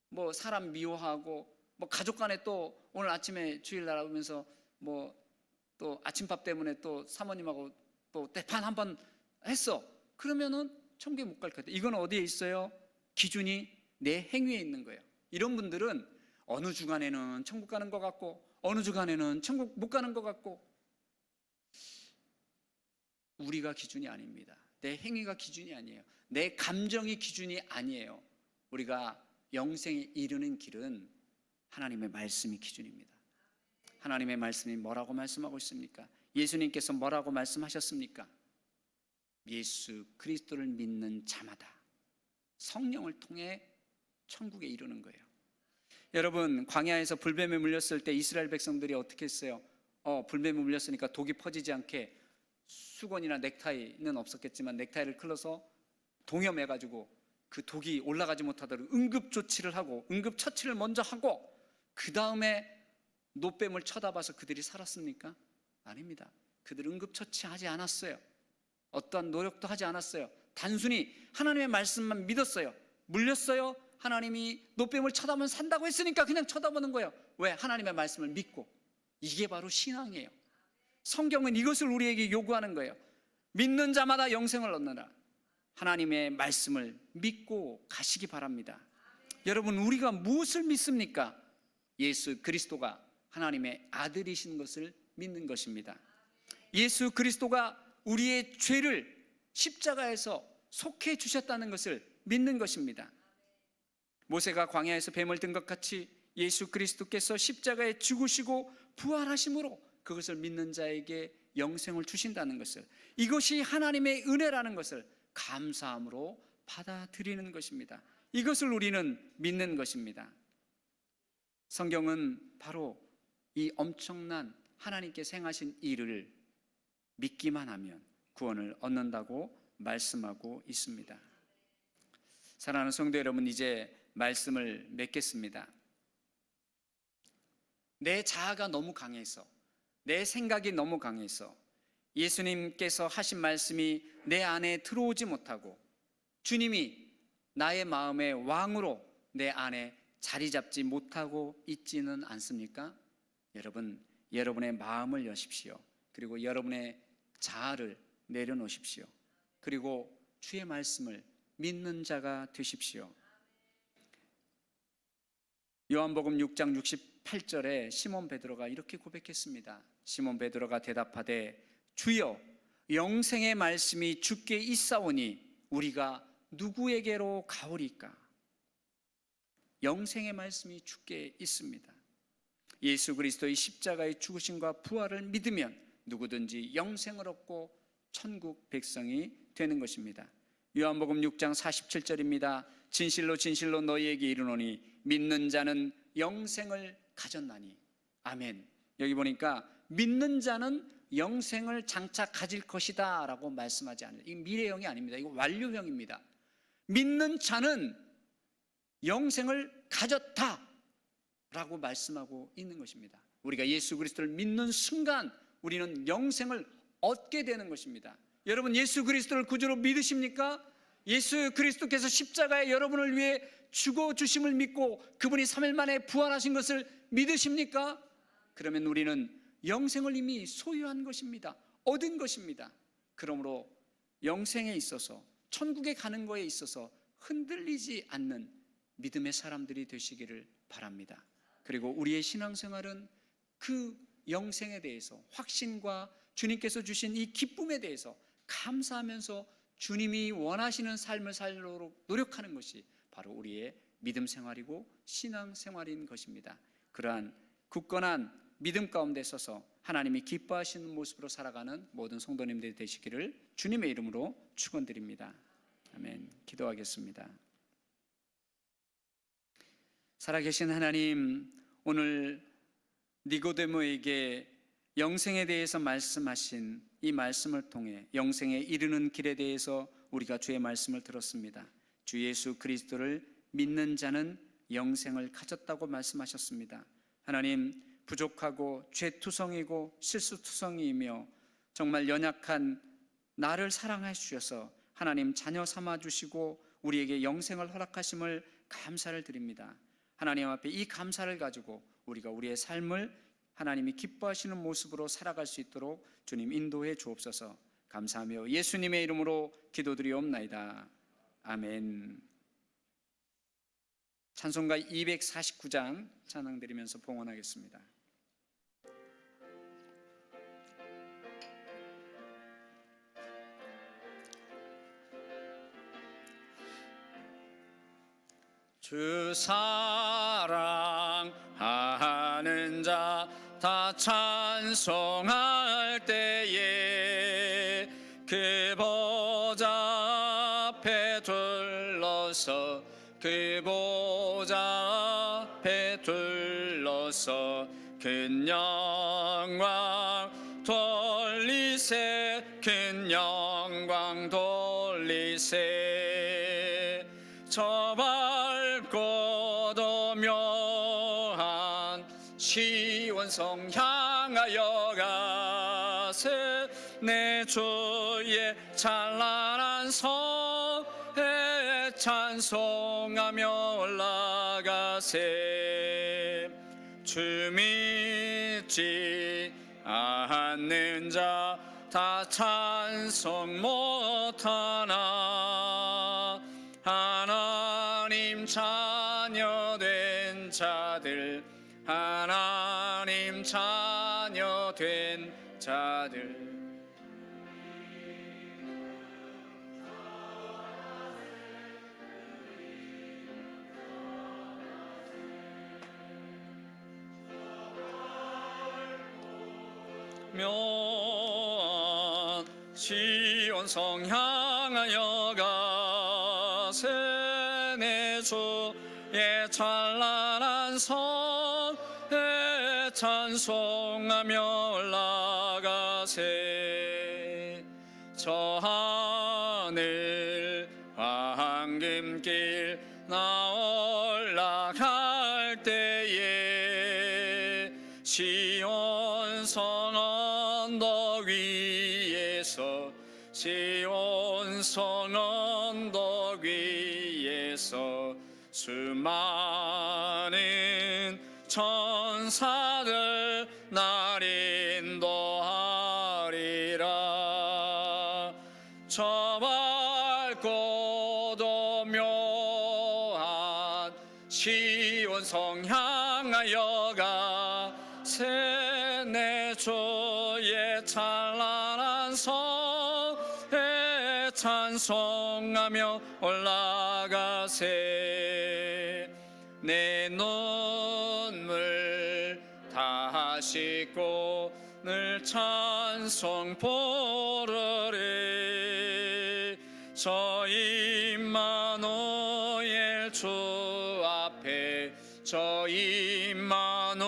뭐 사람 미워하고 뭐 가족 간에 또 오늘 아침에 주일날 오면서 뭐 또 아침밥 때문에 또 사모님하고 또 대판 한 번 했어. 그러면은 천국에 못 갈 것 같아요. 이건 어디에 있어요? 기준이 내 행위에 있는 거예요. 이런 분들은 어느 주간에는 천국 가는 것 같고 어느 주간에는 천국 못 가는 것 같고 우리가 기준이 아닙니다. 내 행위가 기준이 아니에요. 내 감정이 기준이 아니에요. 우리가 영생에 이르는 길은 하나님의 말씀이 기준입니다. 하나님의 말씀이 뭐라고 말씀하고 있습니까? 예수님께서 뭐라고 말씀하셨습니까? 예수 그리스도를 믿는 자마다 성령을 통해 천국에 이르는 거예요. 여러분, 광야에서 불뱀에 물렸을 때 이스라엘 백성들이 어떻게 했어요? 불뱀에 물렸으니까 독이 퍼지지 않게 수건이나 넥타이는 없었겠지만 넥타이를 클러서 동여매가지고 그 독이 올라가지 못하도록 응급조치를 하고 응급처치를 먼저 하고 그 다음에 노뱀을 쳐다봐서 그들이 살았습니까? 아닙니다. 그들 응급처치하지 않았어요. 어떠한 노력도 하지 않았어요. 단순히 하나님의 말씀만 믿었어요. 물렸어요. 하나님이 노뱀을 쳐다보면 산다고 했으니까 그냥 쳐다보는 거예요. 왜? 하나님의 말씀을 믿고. 이게 바로 신앙이에요. 성경은 이것을 우리에게 요구하는 거예요. 믿는 자마다 영생을 얻느라 하나님의 말씀을 믿고 가시기 바랍니다. 여러분, 우리가 무엇을 믿습니까? 예수 그리스도가 하나님의 아들이신 것을 믿는 것입니다. 예수 그리스도가 우리의 죄를 십자가에서 속해 주셨다는 것을 믿는 것입니다. 모세가 광야에서 뱀을 든 것 같이 예수 그리스도께서 십자가에 죽으시고 부활하심으로 그것을 믿는 자에게 영생을 주신다는 것을, 이것이 하나님의 은혜라는 것을 감사함으로 받아들이는 것입니다. 이것을 우리는 믿는 것입니다. 성경은 바로 이 엄청난 하나님께서 행하신 일을 믿기만 하면 구원을 얻는다고 말씀하고 있습니다. 사랑하는 성도 여러분, 이제 말씀을 맺겠습니다. 내 자아가 너무 강해서, 내 생각이 너무 강해서 예수님께서 하신 말씀이 내 안에 들어오지 못하고 주님이 나의 마음의 왕으로 내 안에 자리 잡지 못하고 있지는 않습니까? 여러분, 여러분의 마음을 여십시오. 그리고 여러분의 자아를 내려놓으십시오. 그리고 주의 말씀을 믿는 자가 되십시오. 요한복음 6장 68절에 시몬 베드로가 이렇게 고백했습니다. 시몬 베드로가 대답하되 주여, 영생의 말씀이 주께 있사오니 우리가 누구에게로 가오리까? 영생의 말씀이 주께 있습니다. 예수 그리스도의 십자가의 죽으심과 부활을 믿으면 누구든지 영생을 얻고 천국 백성이 되는 것입니다. 요한복음 6장 47절입니다. 진실로 진실로 너희에게 이르노니 믿는 자는 영생을 가졌나니. 아멘. 여기 보니까 믿는 자는 영생을 장차 가질 것이다 라고 말씀하지 않아요. 이 미래형이 아닙니다. 이거 완료형입니다. 믿는 자는 영생을 가졌다 라고 말씀하고 있는 것입니다. 우리가 예수 그리스도를 믿는 순간 우리는 영생을 얻게 되는 것입니다. 여러분, 예수 그리스도를 구주로 믿으십니까? 예수 그리스도께서 십자가에 여러분을 위해 죽어주심을 믿고 그분이 3일 만에 부활하신 것을 믿으십니까? 그러면 우리는 영생을 이미 소유한 것입니다. 얻은 것입니다. 그러므로 영생에 있어서, 천국에 가는 거에 있어서 흔들리지 않는 믿음의 사람들이 되시기를 바랍니다. 그리고 우리의 신앙생활은 그 영생에 대해서, 확신과 주님께서 주신 이 기쁨에 대해서 감사하면서 주님이 원하시는 삶을 살도록 노력하는 것이 바로 우리의 믿음 생활이고 신앙 생활인 것입니다. 그러한 굳건한 믿음 가운데 서서 하나님이 기뻐하시는 모습으로 살아가는 모든 성도님들이 되시기를 주님의 이름으로 축원드립니다. 아멘. 기도하겠습니다. 살아계신 하나님, 오늘 니고데모에게 영생에 대해서 말씀하신 이 말씀을 통해 영생에 이르는 길에 대해서 우리가 주의 말씀을 들었습니다. 주 예수 그리스도를 믿는 자는 영생을 가졌다고 말씀하셨습니다. 하나님, 부족하고 죄투성이고 실수투성이이며 정말 연약한 나를 사랑해 주셔서 하나님 자녀 삼아 주시고 우리에게 영생을 허락하심을 감사를 드립니다. 하나님 앞에 이 감사를 가지고 우리가 우리의 삶을 하나님이 기뻐하시는 모습으로 살아갈 수 있도록 주님 인도해 주옵소서. 감사하며 예수님의 이름으로 기도드리옵나이다. 아멘. 찬송가 249장 찬양 드리면서 봉헌하겠습니다. 주 사랑하는 자 다 찬송할 때에 그 보좌 앞에 둘러서 그 보좌 앞에 둘러서 큰 영광 돌리세 큰 영광 돌리세 저 밝고도 묘한 시온성 향하여 가세 내 주의 찬란한 성에 찬송하며 올라가세 주 믿지 않는 자 다 찬송 못하나 하나님 자녀 된 자들 하나님 자녀 된 자들 면 시온성 향하여 가세 내 주의 찬란한 성에 찬송하며 올라가세 저 하늘 황금길 나 올라갈 때에 시온성 언덕 위에서 시온성 언덕 위에서 수많은 천사들 날 인도하리라 저 밝고도 묘한 시온성 향하여 가세 내 주의 찬란한 성에 찬송하며 올라가세 내 눈물 다 씻고 늘 찬송 부르리 저 임마누엘 주 앞에 저 임마누엘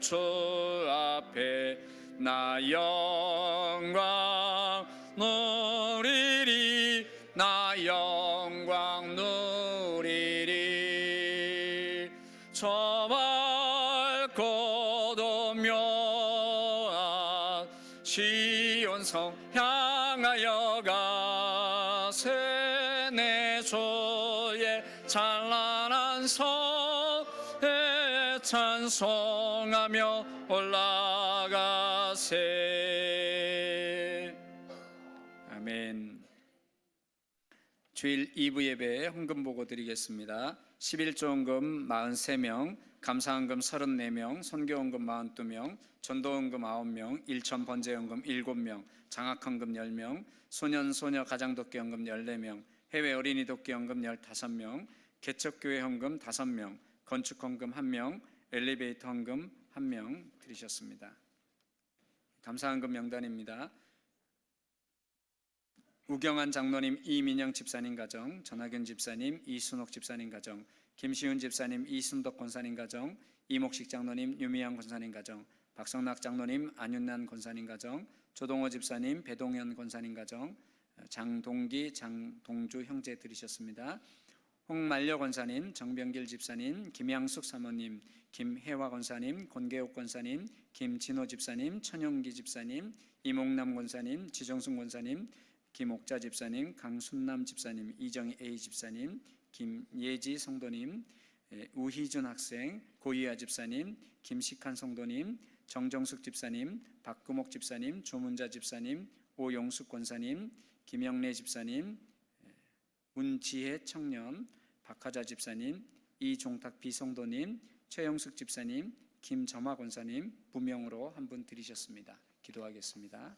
주 앞에 나 영광 누리리 나 영광 누리리 저 밝고 묘한 시온성 향하여 가세 내 주의 찬란한 성에 찬송하며 올라가세. 아멘. 주일 2부 예배 헌금 보고 드리겠습니다. 11조 헌금 43명, 감사헌금 34명, 선교헌금 42명, 전도헌금 9명, 일천 번제헌금 7명, 장학헌금 10명, 소년 소녀 가장돕기헌금 14명, 해외 어린이 돕기헌금 15명, 개척교회 헌금 5명, 건축헌금 1명, 엘리베이터 헌금 1명 드리셨습니다. 감사헌금 명단입니다. 우경한 장로님, 이민영 집사님 가정, 전학윤 집사님, 이순옥 집사님 가정, 김시훈 집사님, 이순덕 권사님 가정, 이목식 장로님, 유미양 권사님 가정, 박성락 장로님, 안윤난 권사님 가정, 조동호 집사님, 배동현 권사님 가정, 장동기, 장동주 형제 드리셨습니다. 홍말려 권사님, 정병길 집사님, 김양숙 사모님, 김혜화 권사님, 권계옥 권사님, 김진호 집사님, 천용기 집사님, 이목남 권사님, 지정순 권사님, 김옥자 집사님, 강순남 집사님, 이정희 A 집사님, 김예지 성도님, 우희준 학생, 고이아 집사님, 김식한 성도님, 정정숙 집사님, 박금옥 집사님, 조문자 집사님, 오용숙 권사님, 김영래 집사님, 문지혜 청년, 박하자 집사님, 이종탁 비성도님, 최영숙 집사님, 김점화 권사님 부명으로 한 분 드리셨습니다. 기도하겠습니다.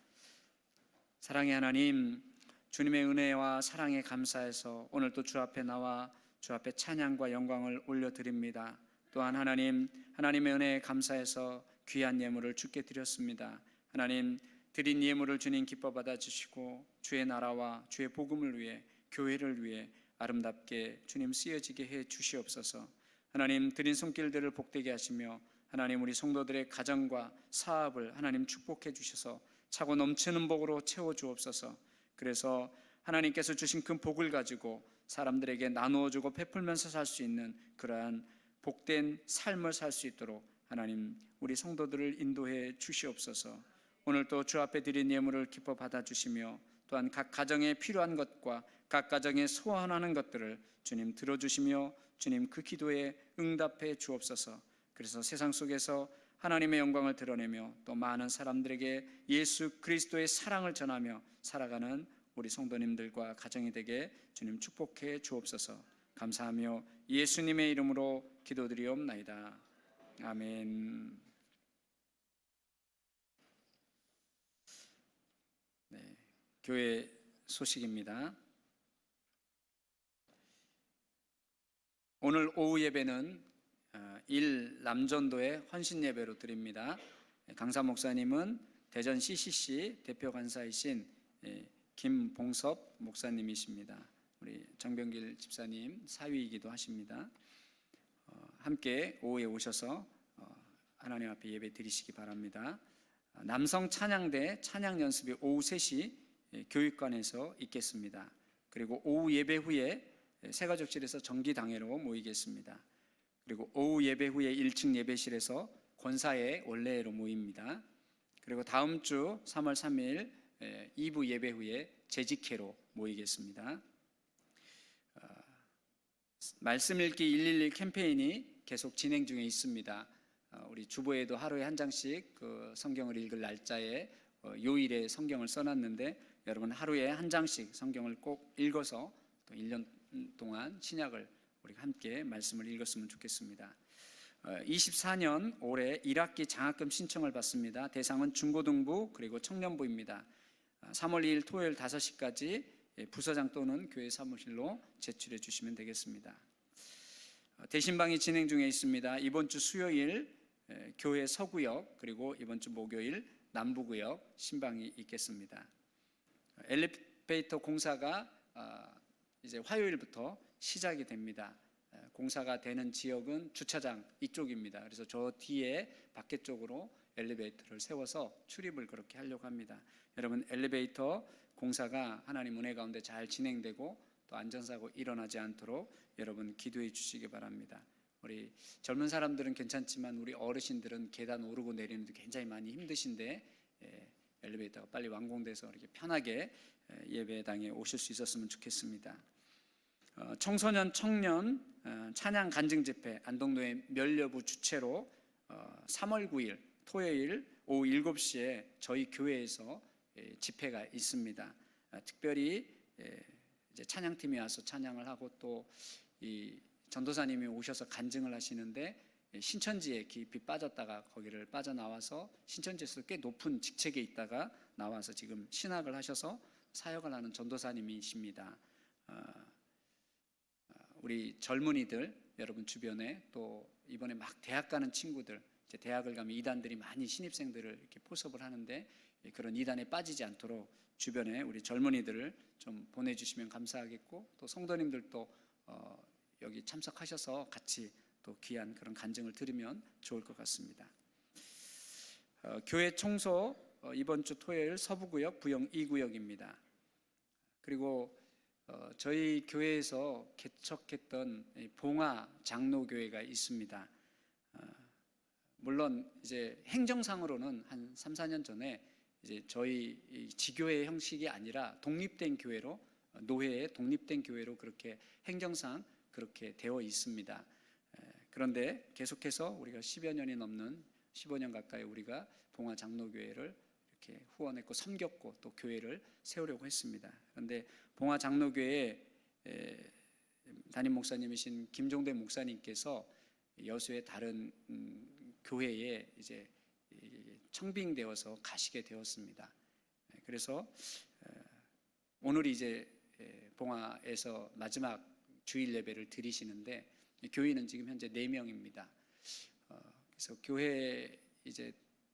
사랑의 하나님, 주님의 은혜와 사랑에 감사해서 오늘 또 주 앞에 나와 주 앞에 찬양과 영광을 올려드립니다. 또한 하나님, 하나님의 은혜에 감사해서 귀한 예물을 주께 드렸습니다. 하나님, 드린 예물을 주님 기뻐 받아주시고 주의 나라와 주의 복음을 위해, 교회를 위해 아름답게 주님 쓰여지게 해 주시옵소서. 하나님, 드린 손길들을 복되게 하시며 하나님, 우리 성도들의 가정과 사업을 하나님 축복해 주셔서 차고 넘치는 복으로 채워 주옵소서. 그래서 하나님께서 주신 그 복을 가지고 사람들에게 나누어 주고 베풀면서 살 수 있는 그러한 복된 삶을 살 수 있도록 하나님, 우리 성도들을 인도해 주시옵소서. 오늘 또 주 앞에 드린 예물을 기뻐 받아 주시며 또한 각 가정에 필요한 것과 각 가정에 소원하는 것들을 주님 들어주시며 주님 그 기도에 응답해 주옵소서. 그래서 세상 속에서 하나님의 영광을 드러내며 또 많은 사람들에게 예수 그리스도의 사랑을 전하며 살아가는 우리 성도님들과 가정이 되게 주님 축복해 주옵소서. 감사하며 예수님의 이름으로 기도드리옵나이다. 아멘. 네, 교회 소식입니다. 오늘 오후 예배는 1 남전도의 헌신 예배로 드립니다. 강사 목사님은 대전 CCC 대표 간사이신 김봉섭 목사님이십니다. 우리 정병길 집사님 사위이기도 하십니다. 함께 오후에 오셔서 하나님 앞에 예배 드리시기 바랍니다. 남성 찬양대 찬양 연습이 오후 3시 교육관에서 있겠습니다. 그리고 오후 예배 후에 새가족실에서 정기당회로 모이겠습니다. 그리고 오후 예배 후에 1층 예배실에서 권사회 원래로 모입니다. 그리고 다음 주 3월 3일 2부 예배 후에 재직회로 모이겠습니다. 말씀 읽기 111 캠페인이 계속 진행 중에 있습니다. 우리 주보에도 하루에 한 장씩 그 성경을 읽을 날짜에 요일에 성경을 써놨는데 여러분 하루에 한 장씩 성경을 꼭 읽어서 또 1년 동안 신약을 우리가 함께 말씀을 읽었으면 좋겠습니다. 24년 올해 1학기 장학금 신청을 받습니다. 대상은 중고등부 그리고 청년부입니다. 3월 2일 토요일 5시까지 부서장 또는 교회 사무실로 제출해 주시면 되겠습니다. 대신방이 진행 중에 있습니다. 이번 주 수요일 교회 서구역 그리고 이번 주 목요일 남부구역 신방이 있겠습니다. 엘리베이터 공사가 이제 화요일부터 시작이 됩니다. 공사가 되는 지역은 주차장 이쪽입니다. 그래서 저 뒤에 밖에 쪽으로 엘리베이터를 세워서 출입을 그렇게 하려고 합니다. 여러분, 엘리베이터 공사가 하나님 은혜 가운데 잘 진행되고 또 안전사고 일어나지 않도록 여러분 기도해 주시기 바랍니다. 우리 젊은 사람들은 괜찮지만 우리 어르신들은 계단 오르고 내리는데 굉장히 많이 힘드신데 엘리베이터가 빨리 완공돼서 이렇게 편하게 예배당에 오실 수 있었으면 좋겠습니다. 청소년 청년 찬양 간증 집회 안동교회 멸려부 주최로 3월 9일 토요일 오후 7시에 저희 교회에서 집회가 있습니다. 특별히 이제 찬양팀이 와서 찬양을 하고 또 이 전도사님이 오셔서 간증을 하시는데 신천지에 깊이 빠졌다가 거기를 빠져나와서 신천지에서 꽤 높은 직책에 있다가 나와서 지금 신학을 하셔서 사역을 하는 전도사님이십니다. 우리 젊은이들 여러분 주변에 또 이번에 막 대학 가는 친구들, 이제 대학을 가면 이단들이 많이 신입생들을 이렇게 포섭을 하는데 그런 이단에 빠지지 않도록 주변에 우리 젊은이들을 좀 보내주시면 감사하겠고, 또 성도님들도 여기 참석하셔서 같이 또 귀한 그런 간증을 들으면 좋을 것 같습니다. 교회 청소 이번 주 토요일 서부구역 부영 2구역입니다. 그리고 저희 교회에서 개척했던 봉화 장로교회가 있습니다. 물론 이제 행정상으로는 한 3, 4년 전에 이제 저희 지교회 형식이 아니라 독립된 교회로, 노회의 독립된 교회로 그렇게 행정상 그렇게 되어 있습니다. 그런데 계속해서 우리가 10여 년이 넘는 15년 가까이 우리가 봉화 장로교회를 이렇게 후원했고 섬겼고 또 교회를 세우려고 했습니다. 그런데 봉화 장로교회 담임 목사님이신 김종대 목사님께서 여수의 다른 교회에 이제 청빙되어서 가시게 되었습니다. 그래서 오늘이 이제 봉화에서 마지막 주일 예배를 드리시는데 교인은 지금 현재 4명입니다. 그래서 교회에 이제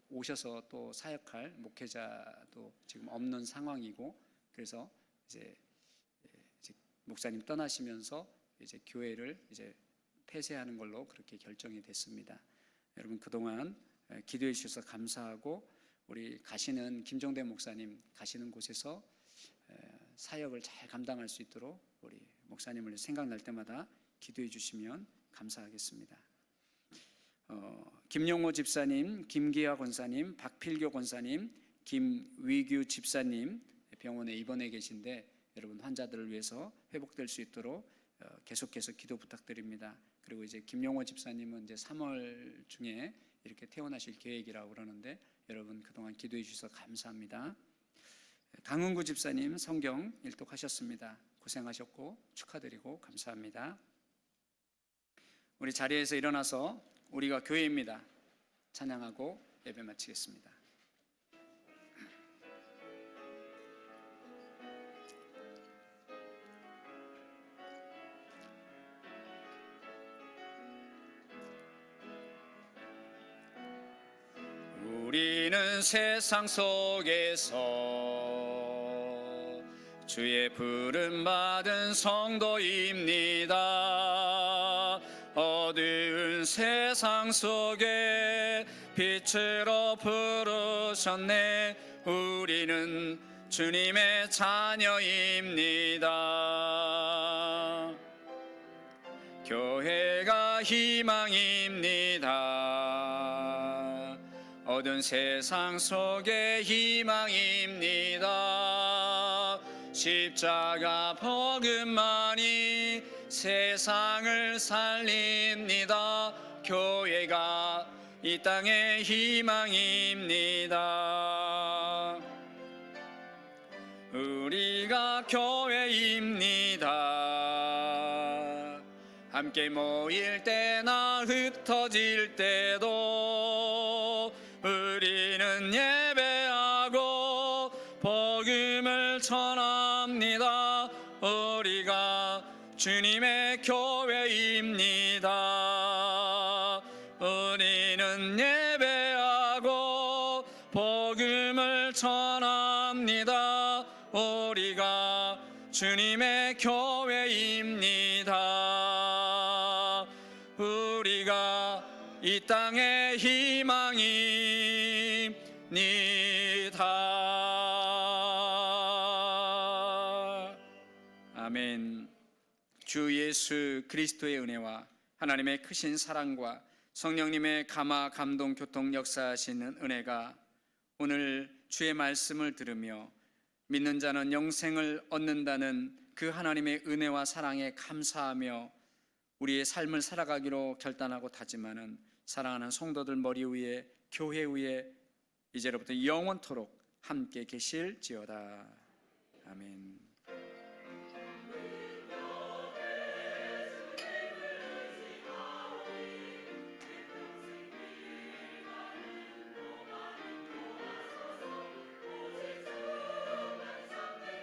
오셔서 또 사역할 목회자도 지금 없는 상황이고, 그래서 이제 목사님 떠나시면서 이제 교회를 이제 폐쇄하는 걸로 그렇게 결정이 됐습니다. 여러분 그동안 기도해 주셔서 감사하고, 우리 가시는 김종대 목사님 가시는 곳에서 사역을 잘 감당할 수 있도록 우리 목사님을 생각날 때마다 기도해 주시면 감사하겠습니다. 김용호 집사님, 김기아 권사님, 박필교 권사님, 김위규 집사님 병원에 입원해 계신데 여러분 환자들을 위해서 회복될 수 있도록 계속해서 기도 부탁드립니다. 그리고 이제 김용호 집사님은 이제 3월 중에 이렇게 퇴원하실 계획이라고 그러는데 여러분 그동안 기도해 주셔서 감사합니다. 강은구 집사님 성경 일독하셨습니다. 고생하셨고 축하드리고 감사합니다. 우리 자리에서 일어나서 우리가 교회입니다. 찬양하고 예배 마치겠습니다. 우리는 세상 속에서 주의 부름 받은 성도입니다. 어두운 세상 속에 빛으로 부르셨네. 우리는 주님의 자녀입니다. 교회가 희망입니다. 어두운 세상 속에 희망입니다. 십자가 복음만이 세상을 살립니다. 교회가 이 땅의 희망입니다. 우리가 교회입니다. 함께 모일 때나 흩어질 때도 우리는 예배하고 복음을 전합니다. 우리가 주님의 교회입니다. 우리는 예배하고 복음을 전합니다. 우리가 주님의 교회입니다. 우리가 이 땅의 희망입니다. 아멘. 주 예수 그리스도의 은혜와 하나님의 크신 사랑과 성령님의 감화 감동 교통 역사하시는 은혜가 오늘 주의 말씀을 들으며 믿는 자는 영생을 얻는다는 그 하나님의 은혜와 사랑에 감사하며 우리의 삶을 살아가기로 결단하고 다짐하는 사랑하는 성도들 머리 위에 교회 위에 이제로부터 영원토록 함께 계실지어다. 아멘.